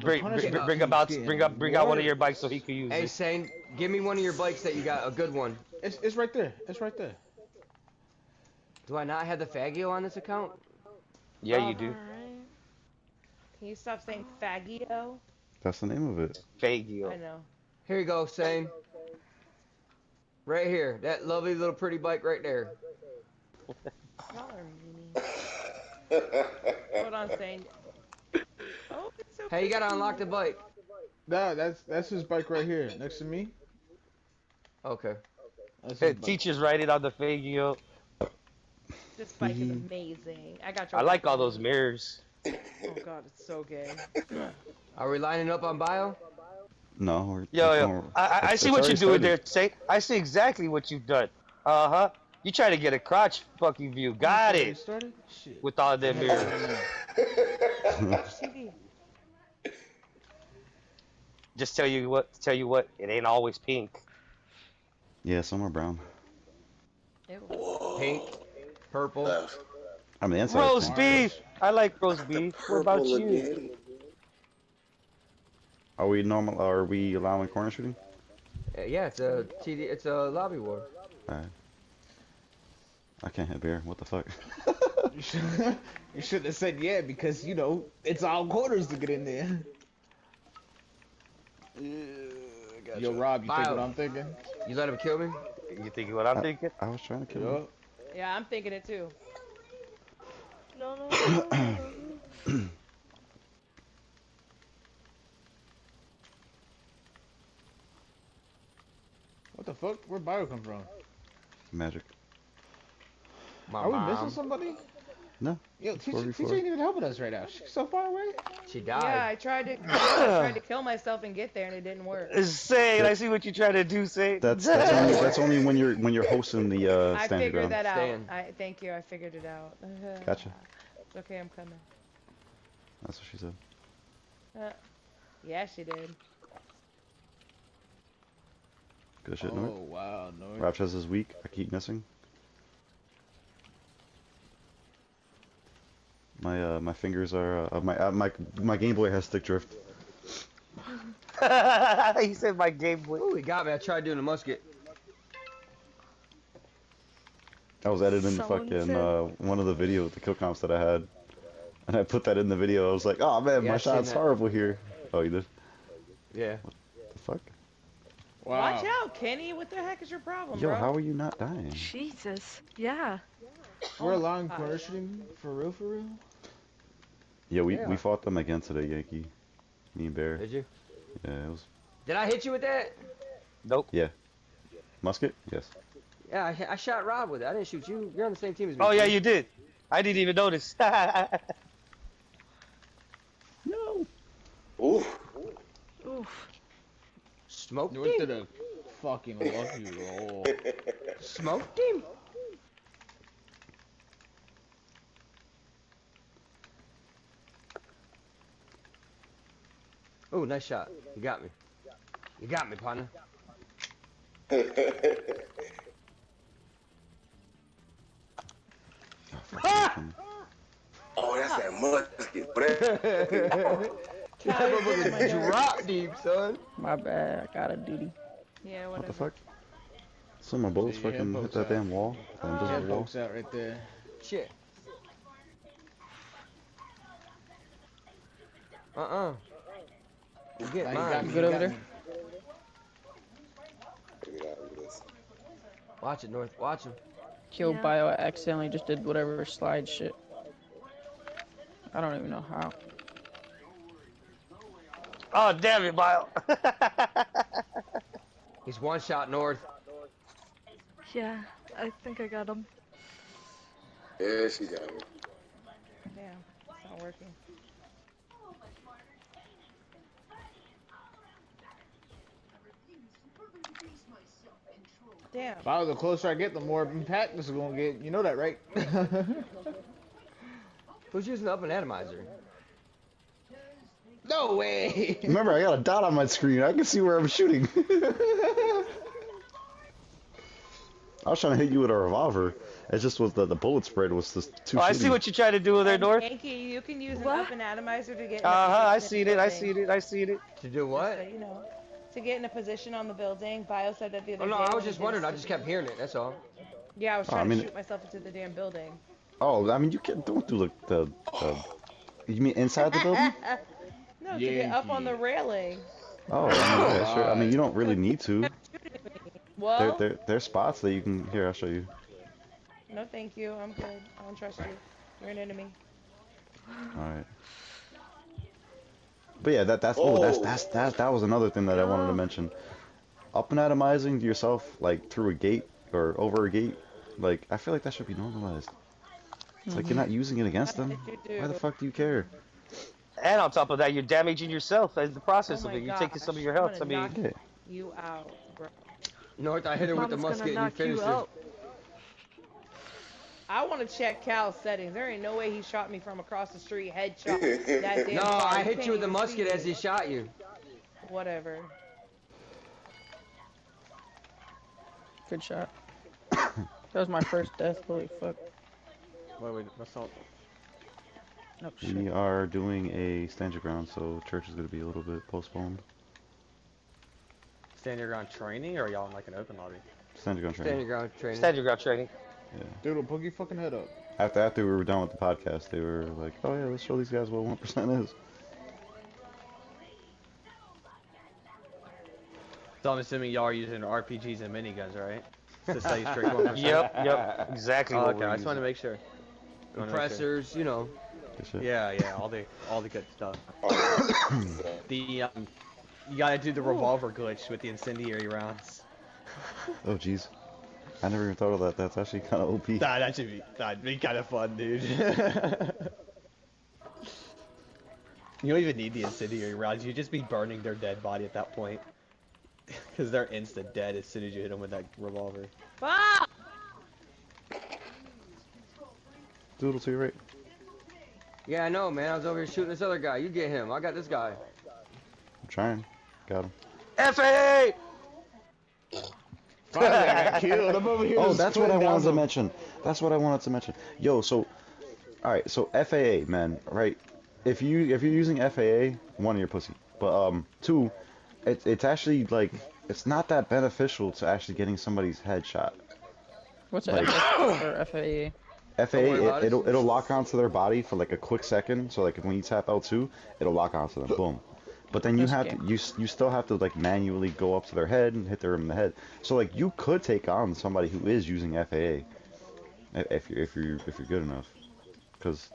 The punishment Bring keeps getting bring out one of your worse. bikes so he can use Hey, it. Sane, give me one of your bikes that you got, a good one. It's right there. It's right there. Do I not have the Faggio on this account? Yeah, you Rob, do. Alright. Can you stop saying faggio? That's the name of it. I Fagio. know. here you go, Sane. Right here, that lovely little pretty bike right there. Y'all are meanie. Hold on, saying. Oh, it's so Hey, you gotta pretty. unlock the bike. No, that's his bike right here, next to me. Okay. That's his Hey, bike. teachers write it on the Fagio. This bike is amazing. I got your I like bike. all those mirrors. Oh god, it's so gay. Are we lining up on bio? No, we're Yo, I see what you're doing there, Say. I see exactly what you've done. Uh-huh. You try to get a crotch fucking view. Got it. Started? Shit. With all them mirrors. TV. Just tell you what, it ain't always pink. Yeah, some are brown. Ew. Pink, purple. I mean, the inside is Roast pink. beef. I like roast beef. What about Purple you? again. Are we normal? Are we allowing corner shooting? Yeah, it's a it's a lobby war. Alright. I can't hit beer. What the fuck? You should have said yeah, because you know it's all quarters to get in there. Yo, Rob, you think Bio. what I'm thinking? You let him kill me? You thinking what I'm thinking? I was trying to kill him. Yo. Yeah, I'm thinking it too. No, no, no, no, no. What the fuck? Where'd Bio come from? Magic. My Are we mom. missing somebody? No. Yo, Before teacher before. ain't even helping us right now. She's so far away. She Yeah, died. I tried to kill myself and get there, and it didn't work. Say, I see what you're trying to do, Say. That's only when you're hosting the I standing figured ground. that out. Stand. Thank you. I figured it out. Gotcha. It's okay. I'm coming. That's what she said. Yeah, she did. Good shit, Oh North. wow, no. Rap says is weak. I keep missing. My fingers are my Game Boy has stick drift. He said my Game Boy. Ooh, he got me. I tried doing a musket. I was editing Someone fucking said- one of the video with the kill comps that I had, and I put that in the video. I was like, oh man, Yeah, my I seen shot's that. horrible here. Oh, you did? Yeah. The fuck? Wow. Watch out, Kenny. What the heck is your problem, Yo, bro? how are you not dying? Jesus. Yeah. We're Oh, allowing gosh. corner shooting for real, for real. Yeah, we Yeah. fought them again today, Yankee. Me and Bear. Did you? Yeah, it was Did I hit you with that? Nope. musket. Yes. Yeah, I shot Rob with it. I didn't shoot you. You're on the same team as me. Oh, yeah, Kenny. you did. I didn't even notice. No. Oof. Oof. Smoked You went to him. the fucking lucky roll. Smoked him. Oh, nice shot. You got me. You got me, partner. Oh, that's that musket. But That motherfucker Drop deep, son. My bad. I got a duty. Yeah, What whatever. the fuck? So my bullets Yeah, fucking hit folks that out. damn wall. That Yeah, invisible wall. folks out right there. Shit. You get Nah, you mine. got me, Good you over got there? me. Watch it, North. Watch him. Killed Yeah. Bio. I accidentally just did whatever slide shit. I don't even know how. Oh, damn it, Bio. He's one shot North. Yeah, I think I got him. yeah, she got me. Damn, it's not working. Damn. Wow, the closer I get, the more impact this is gonna get. You know that, right? Who's using the up and atomizer? No way. Remember, I got a dot on my screen. I can see where I'm shooting. I was trying to hit you with a revolver, It just was the bullet spread was just too Oh, I shitty. see what you're trying to do with there, North. Yankee, you can use an What? up and atomizer to get in I a position seen in it. the I building. seen it. I seen it. To do what? Just so you know. To get in a position on the building. Bio said that the other Oh day. no, I when was he just did wondering. his I just kept hearing it. That's all. Yeah, I was Oh, I trying to mean- shoot myself into the damn building. Oh, I mean, you can't don't do the you mean inside the building? No, to get up on the Yankee. railing. Oh, I mean, yeah, sure. I mean, you don't really need to. Well, There's spots that you can. Here, I'll show you. no, thank you. I'm good. I don't trust you. You're an enemy. All right. But yeah, that was another thing that I wanted to mention. Up and atomizing yourself like through a gate or over a gate, like I feel like that should be normalized. It's like you're not using it against them. Why the fuck do you care? And on top of that, you're damaging yourself as the process Oh of my it. You're taking some of your gosh, health. I I'm mean, gonna Yeah. knock you out, bro. North, I hit her with the Mama's musket gonna and you knock you finished out. I want to check Cal's settings. There ain't no way he shot me from across the street, headshot. That damn No, far. I You hit can't you with the even see musket as me. he shot you. Whatever. Good shot. That was my first death. Holy fuck. Wait, that's not. Oh shit. We are doing a stand your ground, so church is gonna be a little bit postponed. Stand your ground training, or are y'all in like an open lobby? Stand your ground Stand training. your ground training. stand your ground training. Yeah. Doodle, poke your fucking head up. After we were done with the podcast, they were like, "Oh yeah, let's show these guys what 1% is." So I'm assuming y'all are using RPGs and miniguns, right? To say straight 1%. Yep, exactly. Oh, what okay, we're I just want to using. make sure. Compressors, you know. Good shit. Yeah, all the good stuff. You gotta do the revolver glitch with the incendiary rounds. Oh jeez, I never even thought of that. That's actually kind of OP. That'd be kind of fun, dude. You don't even need the incendiary rounds. You just be burning their dead body at that point, because they're instant dead as soon as you hit them with that revolver. Fuck! Doodle to your right. Yeah, I know, man. I was over here shooting this other guy. You get him. I got this guy. I'm trying. Got him. FAA! Finally, I got killed. I'm over here. Oh, just that's what I putting wanted down to mention. That's what I wanted to mention. Yo, so, all right, so FAA, man, right? If you're using FAA, one, you're pussy. But two, it's actually like it's not that beneficial to actually getting somebody's head shot. What's Like- FS or FAA? FAA, it'll lock onto their body for like a quick second. So like when you tap L2, it'll lock onto them. Boom. But then you have to, you still have to like manually go up to their head and hit them in the head. So like you could take on somebody who is using FAA if you're good enough, because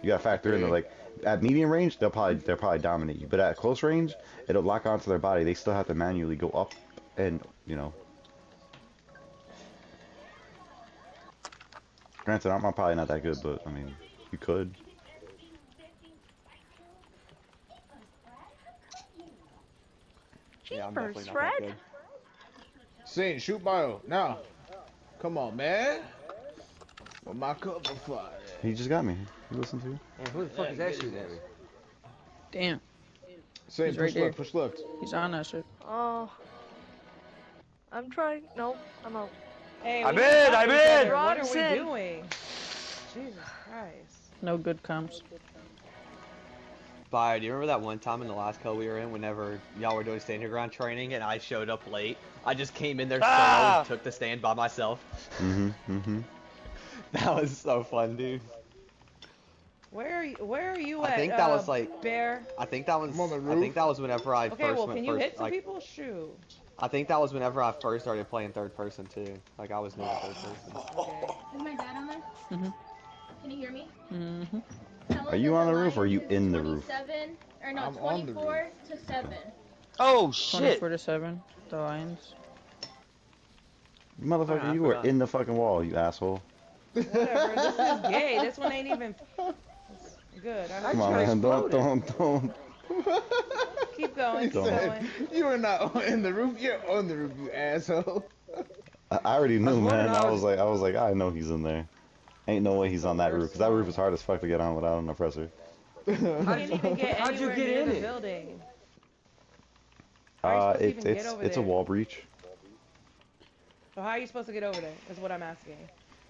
you gotta factor in that like at medium range they'll probably dominate you, but at close range it'll lock onto their body. They still have to manually go up and Granted, I'm probably not that good, but I mean, you could. Yeah, I'm Jeepers, definitely not that Fred. good. Saint, shoot bio. Now. Come on, man. Well, my cup of fire. He just got me. You listen to you? Man, who the fuck is that shooting at me? Damn. Saint, He's right push there. left, push left. He's on that shit. Oh. I'm trying. Nope, I'm out. Hey, I'm we in, need to I'm talk to each in. other. What are Rod's we in. doing? Jesus Christ. No good comms. Fire, do you remember that one time in the last co we were in whenever y'all were doing stand your ground training and I showed up late? I just came in there solo and took the stand by myself. That was so fun, dude. Where are you I at? think that was like Bear. I think that was I'm on the I roof. think that was whenever I Okay, first well, went can you first, hit some like, people? Shoot. I think that was whenever I first started playing third person too. Like I was new to third person. Okay. Is my dad on there? Mhm. Can you hear me? Mhm. Tell Are him you that on the the roof or are you Lions is in the roof? 27 or no, I'm on the 24 to 7. Oh shit! 24 to 7. The Lions. Motherfucker, I you were forgot. in the fucking wall, you asshole. Whatever. This is gay. This one ain't even. It's good. I Come on, man. Don't. Keep going. Keep Don't. going. You are not in the roof. You're on the roof, you asshole. I already knew, was man. wondering I was like, I know he's in there. Ain't no way he's on that roof, because that roof is hard as fuck to get on without an oppressor. You can't even get How'd you anywhere get near in the it? building. How are you supposed to even get over It's a there? wall breach. So how are you supposed to get over there? Is what I'm asking.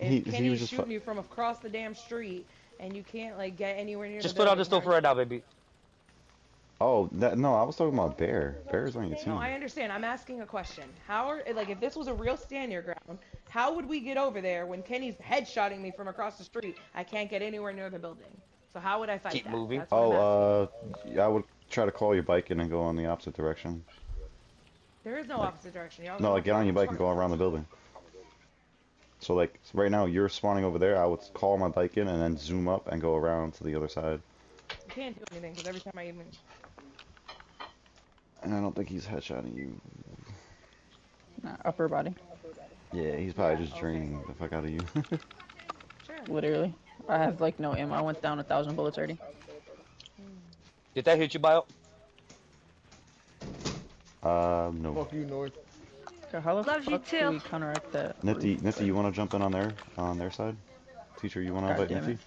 If he Kenny's was just shooting you from across the damn street and you can't like get anywhere near Just the put on building, the stove right now, baby. Oh, no, I was talking about Bear. Bear's on your No, team. I understand. I'm asking a question. How are like if this was a real stand your ground, how would we get over there when Kenny's headshotting me from across the street? I can't get anywhere near the building. So how would I fight Keep that? moving. That's what I'm asking. I would try to call your bike in and go in the opposite direction. There is no opposite direction. Y'all No, go like get on your bike and go around the building. So like right now you're spawning over there. I would call my bike in and then zoom up and go around to the other side. You can't do anything because every time I even. And I don't think he's headshotting you. Nah, upper body. Yeah, he's probably just draining the fuck out of you. Sure. Literally. I have like no ammo. I went down 1,000 bullets already. Did that hit you, Bio? No. Fuck you, North. So how the Love you fuck do too. we counteract that? Nifty, you want to jump in on their side? Teacher, you want to invite God damn Nifty?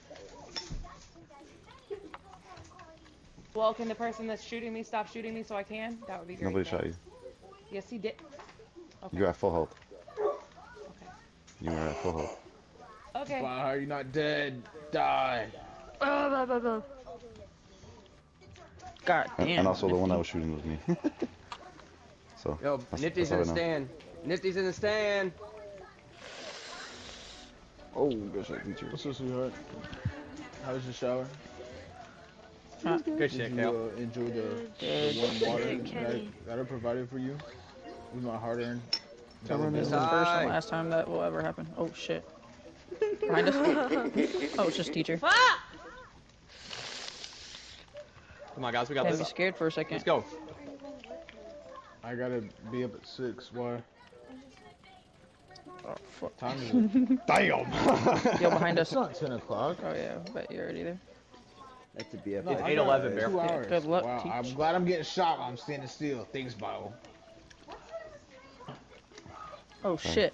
Well, can the person that's shooting me stop shooting me so I can? That would be great. Nobody shot you. Yes, he did. Okay. You're at full health. Okay. You are at full health. Okay. Why are you not dead? Die. Blah, blah, blah. God damn. And also the one that Nifty. was shooting was me. So. Yo, Nifty's in the stand. Nifty's in the stand. Oh, good shot, teacher. What's up, sweetheart? How was your shower? Good shit, Did Cal. you enjoy the warm water that I provided for you? With my hard-earned dollar This is bill? the first and last time that will ever happen. Oh shit. Behind us? Oh, it's just teacher. Ah! Come on, guys, we got Had me this. scared for a second. Let's go. I gotta be up at 6. Why? Oh fuck. Time is it? Damn. Yo, behind us. It's not 10 o'clock. Oh yeah, bet you're already there. That's a BF. No, It's I got 8:11, Bear. 2 hours. Good luck, Wow, teach. I'm glad I'm getting shot while I'm standing still. Thanks, Bible. Oh shit.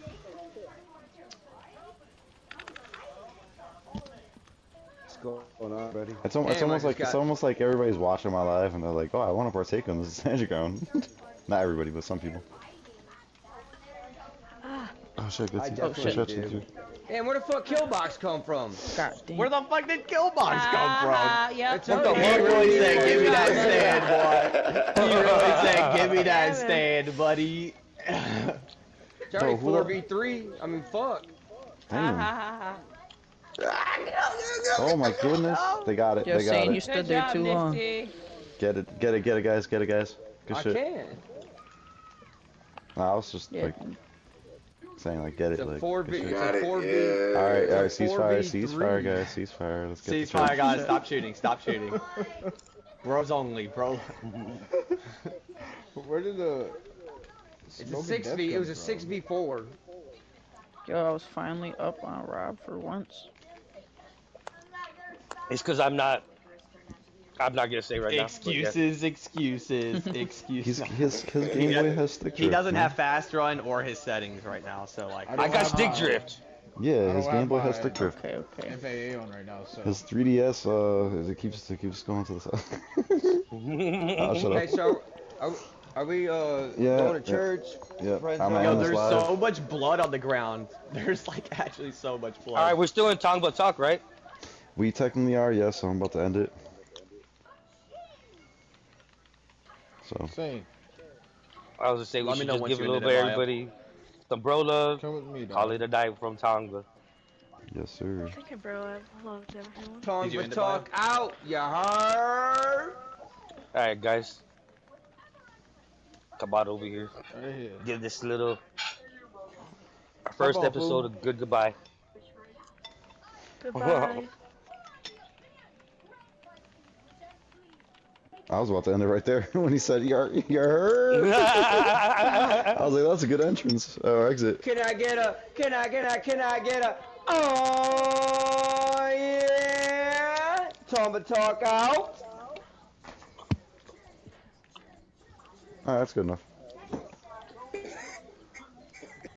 What's going on, buddy? It's Damn, it's almost like everybody's watching my live and they're like, oh, I want to partake in this stand your ground. Not everybody, but some people. Oh shit, good I team. definitely Good shot, do. teacher. Damn, where the fuck Killbox come from? God damn. Where the fuck did Killbox come from? Yep. What the He fuck? really said, give me that stand, boy. He really said, give me that stand, buddy. Sorry, Bro, who the- 4v3. I mean, fuck. Damn. Oh my goodness. They got it. Yo, They got Sane, you it. stood Good there job, too long. Nifty. Get it, guys. Get it, guys. Good I shit. can. Nah, I was just Yeah. like saying like get It's it, a like 4v. good shit. It's Got a it, 4v. yeah. All right, It's a ceasefire, 4v3. ceasefire, guys, ceasefire. Let's get the Ceasefire, shit. guys. Stop shooting. Stop shooting. Bros only, bro. Where did the It's a smoking death 6v. It come was a from? 6v4. Yo, I was finally up on Rob for once. It's because I'm not gonna say right now. Excuses, excuses, His excuses. Game Boy has stick He drift, doesn't man. have fast run or his settings right now, so like. I I don't got have stick my- drift. Yeah, I his don't Game have Boy has my- stick drift. Okay, okay. FAA on right now, so. His 3DS, it keeps going to the side. Oh, shut Hey, up. so are we going to church? Yeah, Friends I'm on- Yo, end this there's live. so much blood on the ground. There's like actually so much blood. All right, we're still in Tongva Talk, right? We technically are, yes, so I'm about to end it. So, Same. I was gonna say we Let me should know just once give a you little ended bit it, Maya. everybody some bro love. Come with me, dog. Call it a night from Tongva. yes, sir. Thank you, bro. I loved everyone. Did you Tongva end it, Talk out. You heard? All right, guys. Come on over here. Right here. Give this little first on, episode fool. a good goodbye. Goodbye. I was about to end it right there when he said, you're I was like, that's a good entrance, or exit. Can I get a? Oh yeah! Tongva Talk out. Alright, that's good enough.